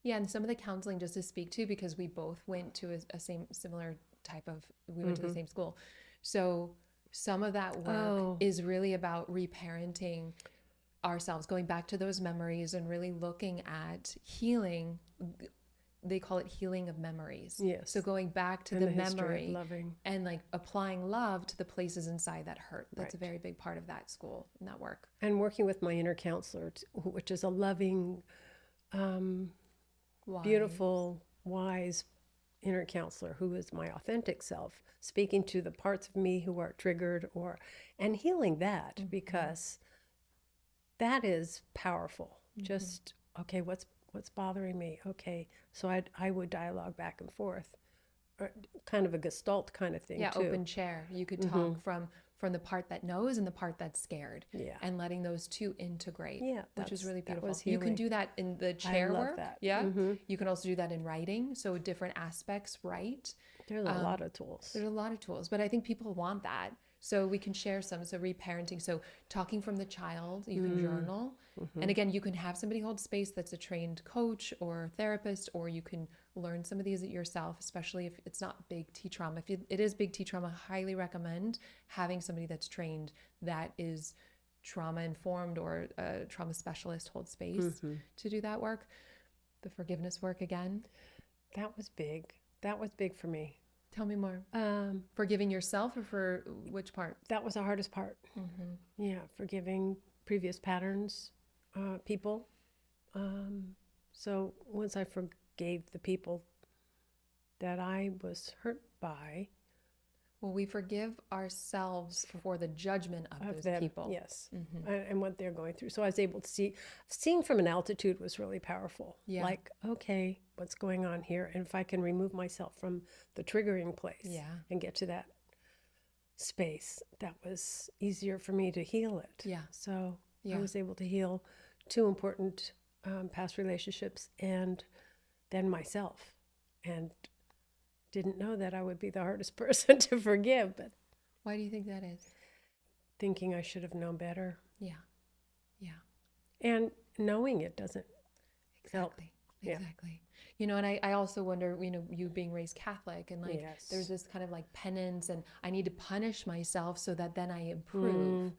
Yeah, and some of the counseling, just to speak to, because we both went to a similar type of, we went to the same school. So some of that work is really about reparenting ourselves, going back to those memories and really looking at healing. They call it healing of memories. Yes. So going back to And the history of memory loving. and like applying love to the places inside that hurt. That's a Right. very big part of that school and that work. And working with my inner counselor, which is a loving, beautiful, wise inner counselor who is my authentic self, speaking to the parts of me who are triggered and healing that, because that is powerful. Just, okay, what's bothering me? Okay, so I would dialogue back and forth, or kind of a gestalt kind of thing. Yeah, too. open chair. You could talk from the part that knows and the part that's scared. Yeah. And letting those two integrate. Yeah, which is really that beautiful. was You can healing. do that in the chair love work. that. Yeah. You can also do that in writing. So different aspects, right? There's a lot of tools. There's a lot of tools, but I think people want that. So we can share some. So reparenting. So talking from the child, you can journal. And again, you can have somebody hold space that's a trained coach or therapist, or you can learn some of these yourself, especially if it's not big T trauma. If it is big T trauma, highly recommend having somebody that's trained that is trauma informed or a trauma specialist hold space to do that work. The forgiveness work again. That was big. That was big for me. Tell me more. Forgiving yourself, or for which part? That was the hardest part. Yeah, forgiving previous patterns, people. So once I forgave the people that I was hurt by. Well, we forgive ourselves for the judgment of those them, people. yes, and what they're going through. So I was able to seeing from an altitude was really powerful. Yeah. Like, okay, what's going on here? And if I can remove myself from the triggering place and get to that space, that was easier for me to heal it. Yeah. So I was able to heal 2 important past relationships and then myself, and didn't know that I would be the hardest person to forgive, but Why do you think that is? thinking I should have known better. Yeah. Yeah. And knowing it doesn't help. Exactly. Yeah. Exactly. You know, and I also wonder, you being raised Catholic and like Yes. there's this kind of like penance and I need to punish myself so that then I improve.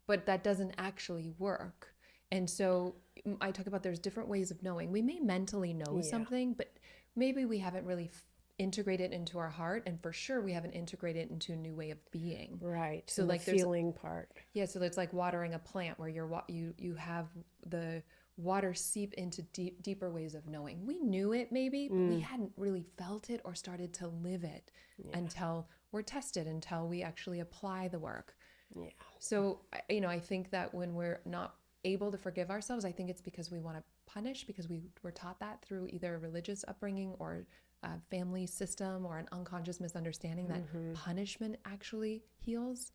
But that doesn't actually work. And so I talk about there's different ways of knowing. We may mentally know something, but maybe we haven't really integrated it into our heart, and for sure we haven't integrated it into a new way of being. Right. So and like the there's feeling part. Yeah, so it's like watering a plant where you have the water seep into deeper ways of knowing. We knew it maybe, but we hadn't really felt it or started to live it until we're tested, until we actually apply the work. Yeah. So, I think that when we're not able to forgive ourselves, I think it's because we want to punish, because we were taught that through either a religious upbringing or a family system or an unconscious misunderstanding that punishment actually heals.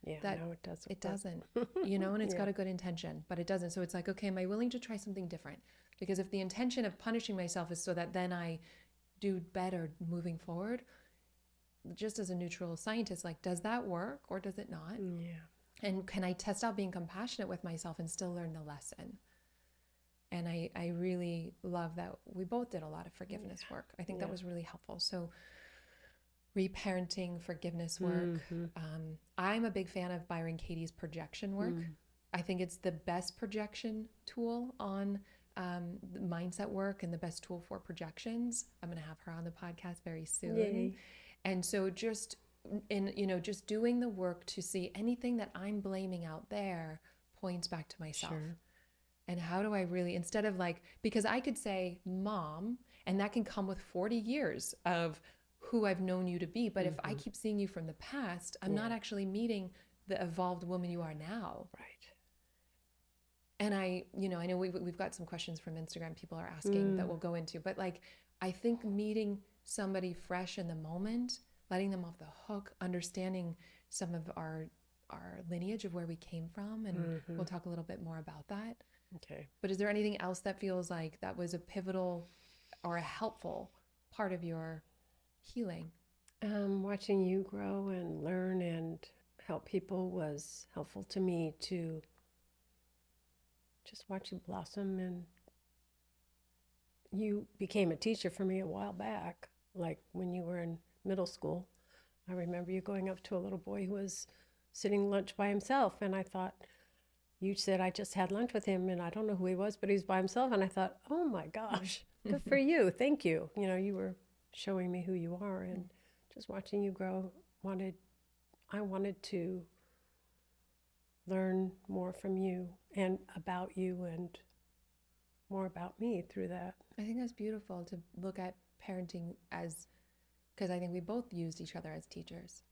Yeah, That no, it doesn't. It doesn't, and it's got a good intention, but it doesn't. So it's like, okay, am I willing to try something different? Because if the intention of punishing myself is so that then I do better moving forward, just as a neutral scientist, like, does that work or does it not? Yeah. And can I test out being compassionate with myself and still learn the lesson? And I really love that we both did a lot of forgiveness work. I think that was really helpful. So reparenting, forgiveness work. I'm a big fan of Byron Katie's projection work. I think it's the best projection tool on the mindset work and the best tool for projections. I'm going to have her on the podcast very soon. Yay. And so just just doing the work to see anything that I'm blaming out there points back to myself. Sure. And how do I really, instead of like, because I could say mom, and that can come with 40 years of who I've known you to be. But if I keep seeing you from the past, I'm not actually meeting the evolved woman you are now. Right. And I know we've got some questions from Instagram people are asking that we'll go into, but like, I think meeting somebody fresh in the moment, letting them off the hook, understanding some of our lineage of where we came from, and we'll talk a little bit more about that. Okay. But is there anything else that feels like that was a pivotal or a helpful part of your healing? Watching you grow and learn and help people was helpful to me, to just watch you blossom. And you became a teacher for me a while back, like when you were in middle school. I remember you going up to a little boy who was sitting lunch by himself, and I thought, you said, I just had lunch with him and I don't know who he was, but he was by himself. And I thought, oh my gosh, good for you. Thank you. You were showing me who you are, and just watching you grow. I wanted to learn more from you and about you and more about me through that. I think that's beautiful to look at parenting as, because I think we both used each other as teachers.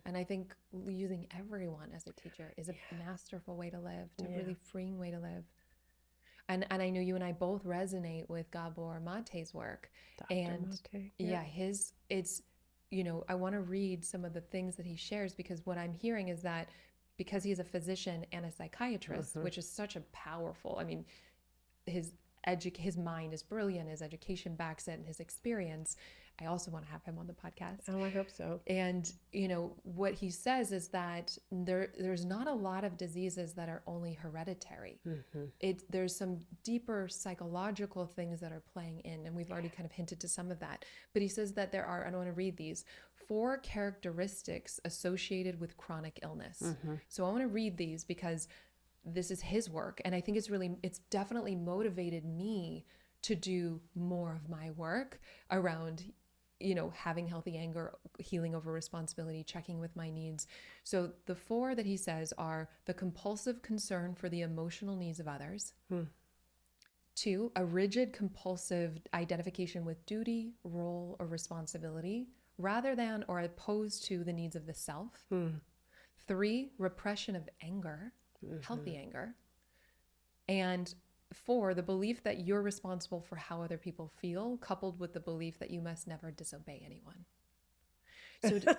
And I think using everyone as a teacher is a masterful way to live, a really freeing way to live. And I know you and I both resonate with Gabor Mate's work. Dr. And Mate, I want to read some of the things that he shares, because what I'm hearing is that because he's a physician and a psychiatrist, which is such a powerful, I mean, his mind is brilliant, his education backs it, and his experience. I also want to have him on the podcast. Oh, I hope so. And, what he says is that there's not a lot of diseases that are only hereditary. There's some deeper psychological things that are playing in, and we've already kind of hinted to some of that. But he says that there are, I don't want to read these, 4 characteristics associated with chronic illness. So I want to read these because this is his work, and I think it's definitely motivated me to do more of my work around having healthy anger, healing over responsibility, checking with my needs. So the 4 that he says are the compulsive concern for the emotional needs of others. 2, a rigid compulsive identification with duty, role, or responsibility rather than or opposed to the needs of the self. 3, repression of anger, healthy anger. And 4, the belief that you're responsible for how other people feel, coupled with the belief that you must never disobey anyone. So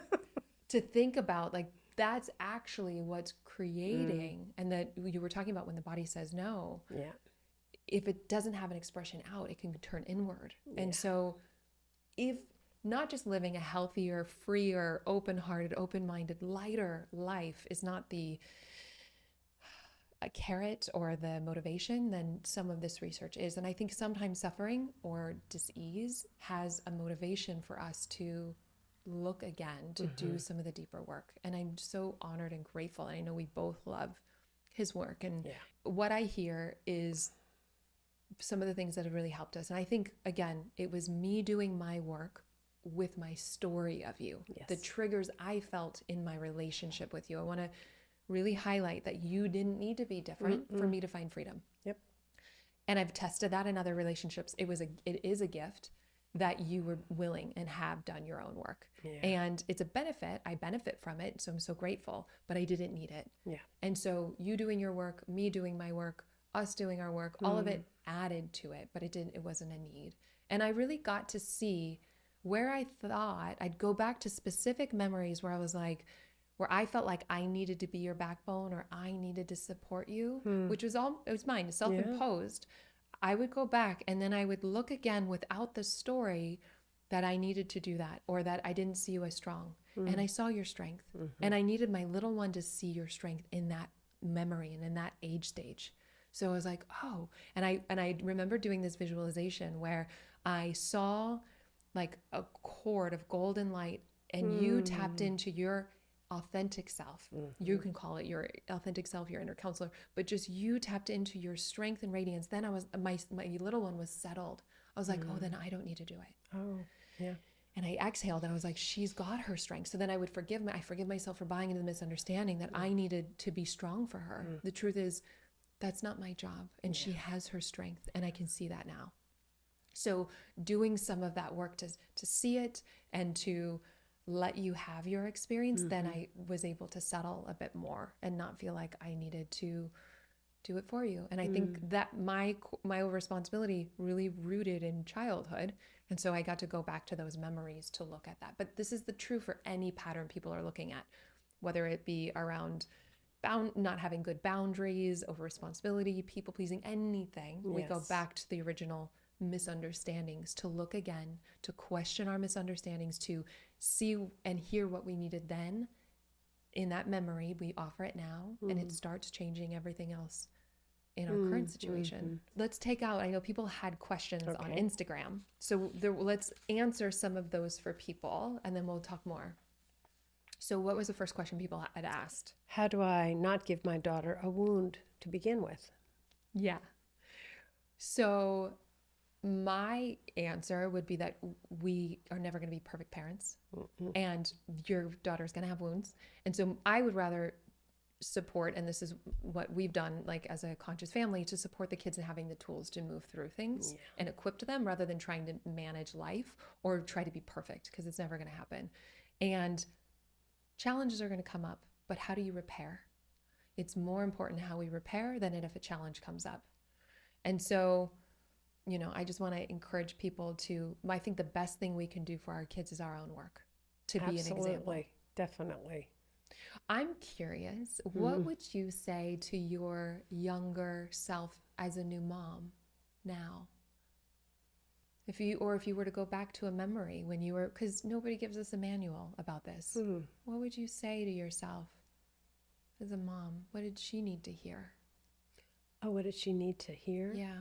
to think about, like, that's actually what's creating, and that you were talking about when the body says no. Yeah. If it doesn't have an expression out, it can turn inward. And so if not just living a healthier, freer, open-hearted, open-minded, lighter life is not a carrot or the motivation, then some of this research is. And I think sometimes suffering or dis-ease has a motivation for us to look again, to do some of the deeper work. And I'm so honored and grateful. And I know we both love his work. And what I hear is some of the things that have really helped us. And I think, again, it was me doing my work with my story of you, the triggers I felt in my relationship with you. I want to really highlight that you didn't need to be different for me to find freedom. Yep. And I've tested that in other relationships. It is a gift that you were willing and have done your own work. And it's a benefit. I benefit from it. So I'm so grateful, but I didn't need it. And so you doing your work, me doing my work, us doing our work, all of it added to it, but it wasn't a need. And I really got to see where I thought I'd go back to specific memories where I was like, where I felt like I needed to be your backbone or I needed to support you, which was it was mine, self-imposed. I would go back and then I would look again without the story that I needed to do that, or that I didn't see you as strong. And I saw your strength. And I needed my little one to see your strength in that memory and in that age stage. So I was like, oh, and I remember doing this visualization where I saw like a cord of golden light, and you tapped into your authentic self. You can call it your authentic self, your inner counselor, but just you tapped into your strength and radiance. Then my little one was settled. I was like, oh, then I don't need to do it. Oh, yeah. And I exhaled and I was like, she's got her strength. So then I would forgive myself for buying into the misunderstanding that I needed to be strong for her. The truth is, that's not my job. And she has her strength. And I can see that now. So doing some of that work to see it and to let you have your experience, then I was able to settle a bit more and not feel like I needed to do it for you. And I think that my responsibility really rooted in childhood. And so I got to go back to those memories to look at that. But this is the true for any pattern people are looking at, whether it be around not having good boundaries, over responsibility, people pleasing, anything. We go back to the original misunderstandings to look again, to question our misunderstandings, to see and hear what we needed then. In that memory, we offer it now, and it starts changing everything else in our current situation. Let's take out, I know people had questions on Instagram. So let's answer some of those for people, and then we'll talk more. So what was the first question people had asked? How do I not give my daughter a wound to begin with? Yeah. So my answer would be that we are never going to be perfect parents, and your daughter's going to have wounds. And so I would rather support, and this is what we've done, like as a conscious family, to support the kids in having the tools to move through things and equip them, rather than trying to manage life or try to be perfect, because it's never going to happen. And challenges are going to come up, but how do you repair? It's more important how we repair than if a challenge comes up. And so, you know, I just want to encourage people to, I think the best thing we can do for our kids is our own work, to be an example. Absolutely, definitely. I'm curious, what would you say to your younger self as a new mom now? If you were to go back to a memory when you were, because nobody gives us a manual about this, what would you say to yourself as a mom? What did she need to hear? Oh, what did she need to hear? Yeah,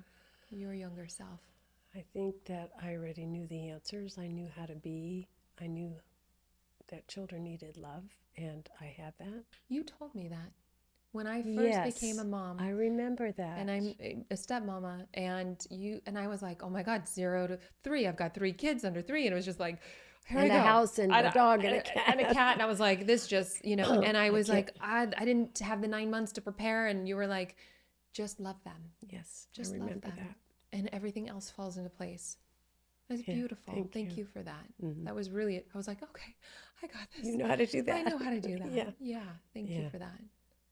your younger self. I think that I already knew the answers. I knew how to be. I knew that children needed love, and I had that. You told me that when I first became a mom. I remember that. And I'm a stepmama, and I was like, oh my God, 0 to 3. I've got 3 kids under 3. And it was just like, here and I go. A house and a dog and a cat. And a cat. And I was like, this just, you know, and I was like, I didn't have the 9 months to prepare. And you were like, just love them. Yes, just I remember love them. that. And everything else falls into place. That's beautiful. Thank you for that. That was really, I was like, okay, I got this. You know how to do that. I know how to do that. Yeah. Thank you for that.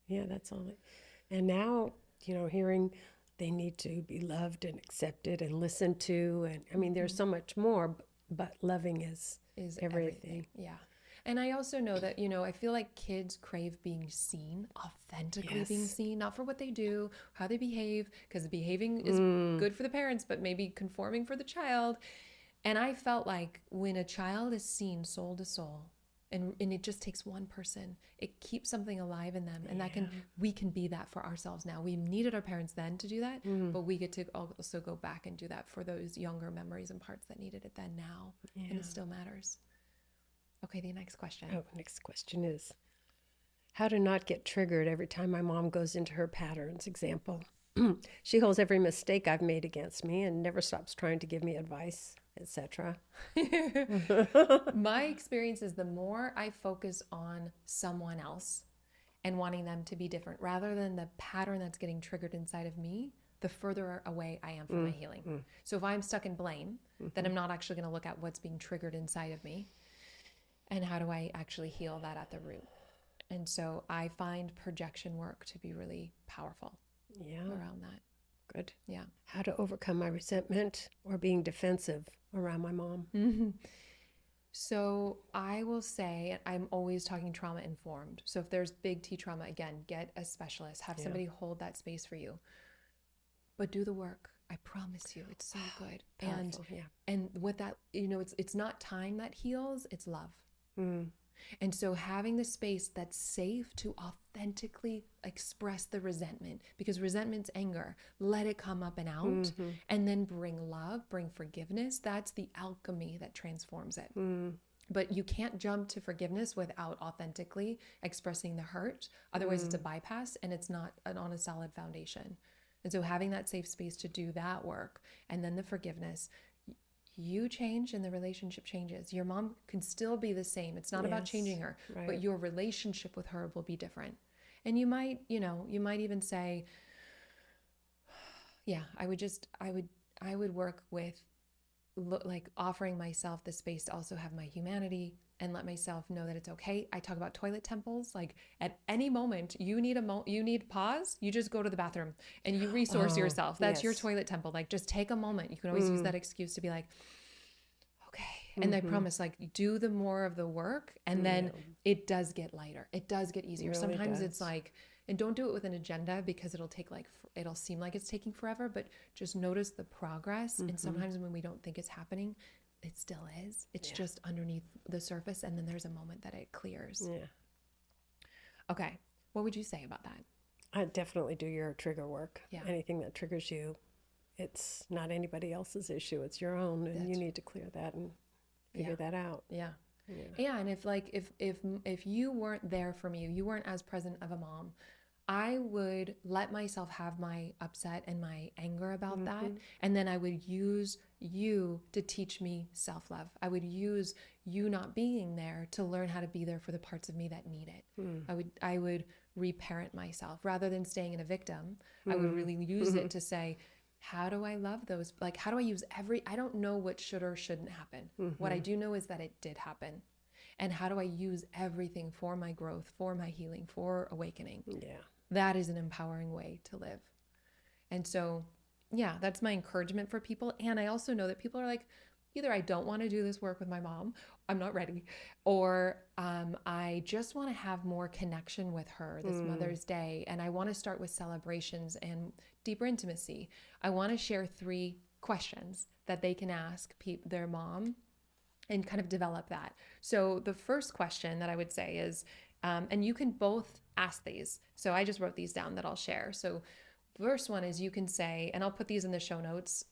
Yeah, that's all. And now, you know, hearing they need to be loved and accepted and listened to. And I mean, there's so much more, but loving is everything. Yeah. And I also know that, you know, I feel like kids crave being seen, authentically being seen, not for what they do, how they behave, because behaving is good for the parents, but maybe conforming for the child. And I felt like when a child is seen soul to soul, and it just takes one person, it keeps something alive in them. And we can be that for ourselves now. We needed our parents then to do that, but we get to also go back and do that for those younger memories and parts that needed it then now. And it still matters. Okay, the next question. Oh, next question is, how to not get triggered every time my mom goes into her patterns. Example, she holds every mistake I've made against me and never stops trying to give me advice, etc. My experience is the more I focus on someone else and wanting them to be different, rather than the pattern that's getting triggered inside of me, the further away I am from my healing. So if I'm stuck in blame, then I'm not actually going to look at what's being triggered inside of me. And how do I actually heal that at the root? And so I find projection work to be really powerful around that. Good. Yeah. How to overcome my resentment or being defensive around my mom. So I will say, I'm always talking trauma informed. So if there's big T trauma, again, get a specialist, have somebody hold that space for you. But do the work. I promise you, it's so good. Powerful, and what that, you know, it's not time that heals, it's love. And so having the space that's safe to authentically express the resentment, because resentment's anger, let it come up and out, and then bring love, bring forgiveness. That's the alchemy that transforms it. But you can't jump to forgiveness without authentically expressing the hurt. Otherwise, it's a bypass and it's not on a solid foundation. And so having that safe space to do that work and then the forgiveness, you change and the relationship changes. Your mom can still be the same. It's not about changing her, but your relationship with her will be different. And you might, you might even say, yeah, I would work with like offering myself the space to also have my humanity and let myself know that it's okay. I talk about toilet temples. Like at any moment you need pause, you just go to the bathroom and you resource yourself. That's your toilet temple. Like just take a moment. You can always use that excuse to be like, okay. And I promise, like, do the more of the work and then it does get lighter. It does get easier. Really Sometimes does. it's like, and don't do it with an agenda because it'll seem like it's taking forever, but just notice the progress. And sometimes when we don't think it's happening, it still is. It's just underneath the surface. And then there's a moment that it clears. Yeah. Okay. What would you say about that? I definitely do your trigger work. Yeah. Anything that triggers you, it's not anybody else's issue. It's your own, and you need to clear that and figure that out. Yeah. Yeah. And if you weren't there for me, you weren't as present of a mom, I would let myself have my upset and my anger about that. And then I would use you to teach me self-love. I would use you not being there to learn how to be there for the parts of me that need it. I would reparent myself rather than staying in a victim. I would really use it to say, how do I love those? Like, how do I use I don't know what should or shouldn't happen. What I do know is that it did happen. And how do I use everything for my growth, for my healing, for awakening? Yeah. That is an empowering way to live. And so, yeah, that's my encouragement for people. And I also know that people are like, either I don't want to do this work with my mom, I'm not ready, or I just want to have more connection with her this Mother's Day. And I want to start with celebrations and deeper intimacy. I want to share 3 questions that they can ask their mom and kind of develop that. So the first question that I would say is, and you can both ask these. So I just wrote these down that I'll share. So first one is you can say, and I'll put these in the show notes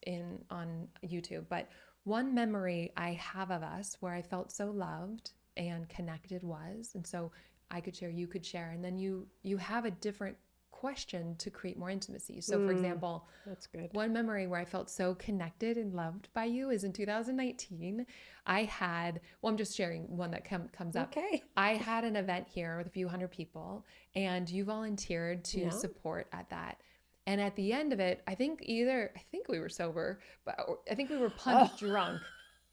on YouTube, but one memory I have of us where I felt so loved and connected was, and so I could share, you could share, and then you have a different question to create more intimacy. So for example, that's good. One memory where I felt so connected and loved by you is in 2019. I'm just sharing one that comes up. Okay. I had an event here with a few hundred people and you volunteered to support at that. And at the end of it, I think we were sober, but I think we were punch drunk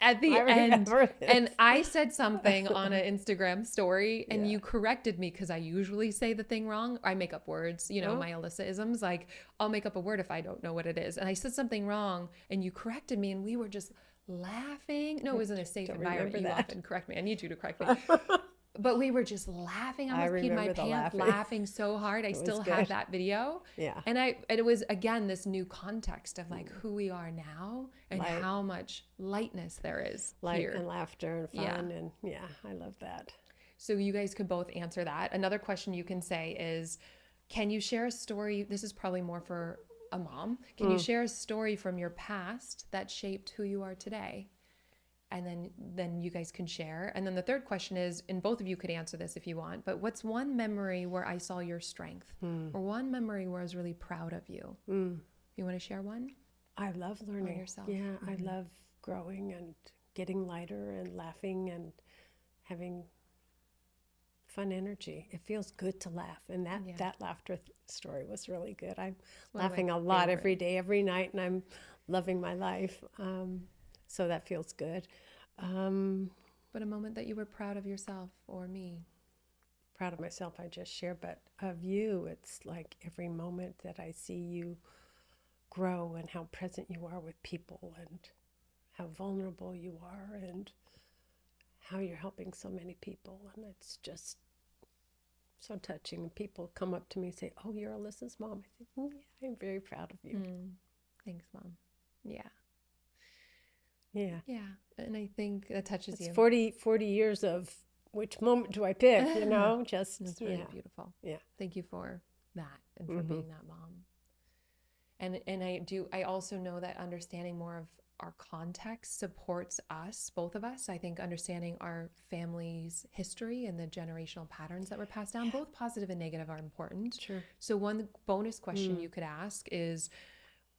at the end. And I said something on an Instagram story and you corrected me because I usually say the thing wrong. I make up words, my Alyssa isms. Like I'll make up a word if I don't know what it is. And I said something wrong and you corrected me and we were just laughing. No, it was in a safe environment. You often correct me. I need you to correct me. But we were just laughing. I almost peed my pants laughing so hard. I still have that video. Yeah. And it was, again, this new context of like who we are now and how much lightness there is Light here. and laughter and fun. And I love that. So you guys could both answer that. Another question you can say is, can you share a story? This is probably more for a mom. Can you share a story from your past that shaped who you are today? And then you guys can share. And then the third question is, and both of you could answer this if you want, but what's one memory where I saw your strength or one memory where I was really proud of you? You want to share one? I love learning. Yourself. Yeah, I love growing and getting lighter and laughing and having fun energy. It feels good to laugh. And that laughter story was really good. I'm laughing a lot every day, every night, and I'm loving my life. So that feels good. But a moment that you were proud of yourself or me? Proud of myself, I just shared, but of you, it's like every moment that I see you grow and how present you are with people and how vulnerable you are and how you're helping so many people. And it's just so touching. And people come up to me and say, "Oh, you're Alyssa's mom." I say, "Yeah, I'm very proud of you." Thanks, Mom. Yeah. Yeah. Yeah. And I think that touches It's you. 40 years of which moment do I pick, just It's really beautiful. Yeah. Thank you for that and for being that mom. And I also know that understanding more of our context supports us, both of us. I think understanding our family's history and the generational patterns that were passed down, both positive and negative, are important. Sure. So one bonus question you could ask is,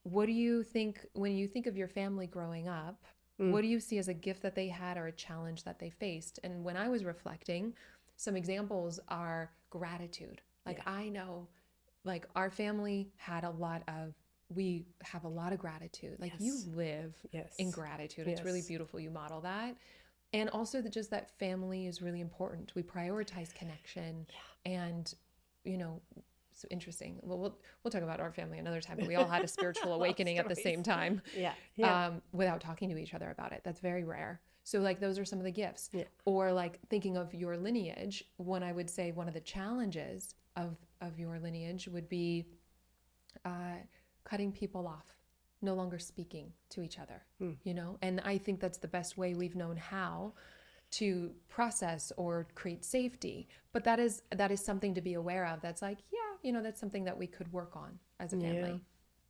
what do you think when you think of your family growing up? What do you see as a gift that they had or a challenge that they faced? And when I was reflecting, some examples are gratitude. Like I know, like our family had we have a lot of gratitude. Like you live in gratitude. It's really beautiful. You model that. And also just that family is really important. We prioritize connection and, so interesting. Well, we'll talk about our family another time, but we all had a spiritual awakening at the same time. Without talking to each other about it. That's very rare. So like those are some of the gifts. Or like thinking of your lineage, when I would say one of the challenges of your lineage would be cutting people off, no longer speaking to each other, and I think that's the best way we've known how to process or create safety. But that is something to be aware of. That's like, that's something that we could work on as a family.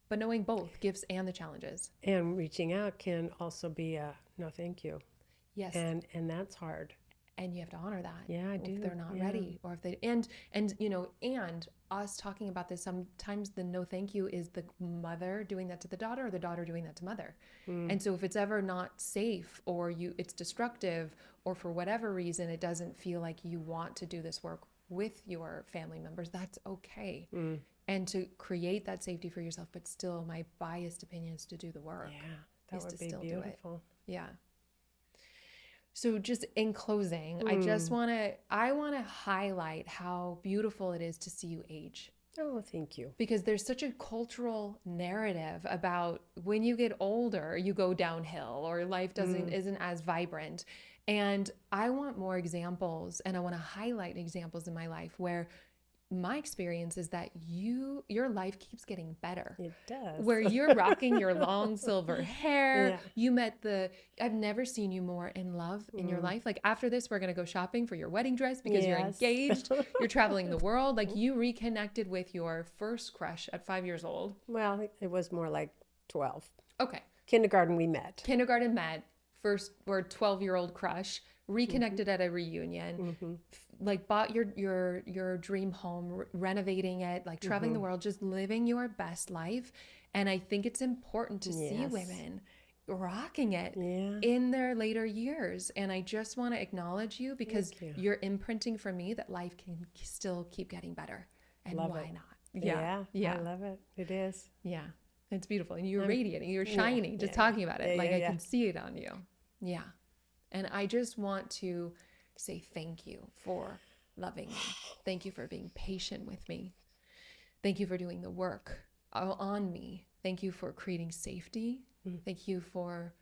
But knowing both gifts and the challenges. And reaching out can also be a no thank you. Yes. And that's hard. And you have to honor that. Yeah, I do. If they're not ready, or if they and us talking about this, sometimes the no thank you is the mother doing that to the daughter, or the daughter doing that to mother. And so if it's ever not safe, or it's destructive, or for whatever reason it doesn't feel like you want to do this work with your family members, that's okay. And to create that safety for yourself, but still my biased opinion is to do the work. That would be beautiful. So just in closing, I want to highlight how beautiful it is to see you age. Oh, thank you. Because there's such a cultural narrative about when you get older, you go downhill, or life isn't as vibrant. And I want more examples, and I want to highlight examples in my life where my experience is that your life keeps getting better. It does. Where you're rocking your long silver hair. I've never seen you more in love in your life. Like after this, we're going to go shopping for your wedding dress because you're engaged. You're traveling the world. Like you reconnected with your first crush at 5 years old. Well, it was more like 12. Okay. Kindergarten met. First or 12-year-old crush, reconnected at a reunion, like bought your dream home, renovating it, like traveling the world, just living your best life. And I think it's important to see women rocking it in their later years. And I just want to acknowledge you because you're imprinting for me that life can still keep getting better. And why not? I love it. It is. Yeah. It's beautiful. And you're radiating, you're shining, just talking about it. I can see it on you. Yeah. And I just want to say thank you for loving me. Thank you for being patient with me. Thank you for doing the work on me. Thank you for creating safety. Thank you for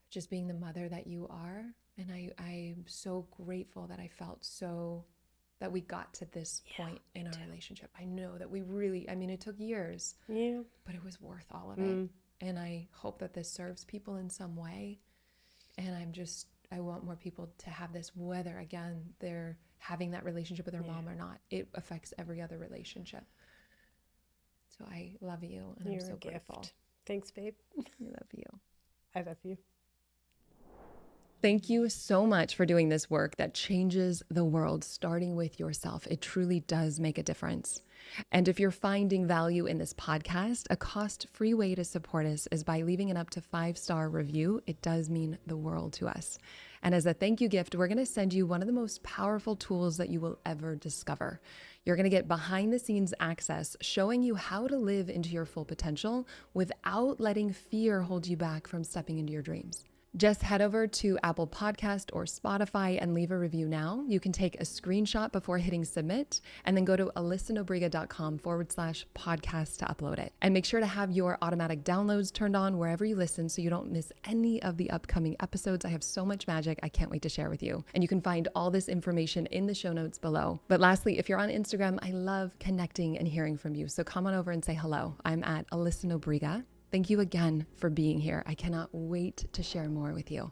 just being the mother that you are. And I'm so grateful that I felt that we got to this point in our relationship. I know that we really, it took years, but it was worth all of it. And I hope that this serves people in some way. And I want more people to have this, whether, again, they're having that relationship with their mom or not. It affects every other relationship. So I love you, and I'm so grateful. Thanks, babe. I love you. I love you. Thank you so much for doing this work that changes the world, starting with yourself. It truly does make a difference. And if you're finding value in this podcast, a cost-free way to support us is by leaving an up to 5-star review. It does mean the world to us. And as a thank you gift, we're going to send you one of the most powerful tools that you will ever discover. You're going to get behind the scenes access showing you how to live into your full potential without letting fear hold you back from stepping into your dreams. Just head over to Apple Podcast or Spotify and leave a review now. You can take a screenshot before hitting submit and then go to alyssanobriga.com/podcast to upload it. And make sure to have your automatic downloads turned on wherever you listen so you don't miss any of the upcoming episodes. I have so much magic I can't wait to share with you. And you can find all this information in the show notes below. But lastly, if you're on Instagram, I love connecting and hearing from you. So come on over and say hello. I'm at Alyssa Nobriga. Thank you again for being here. I cannot wait to share more with you.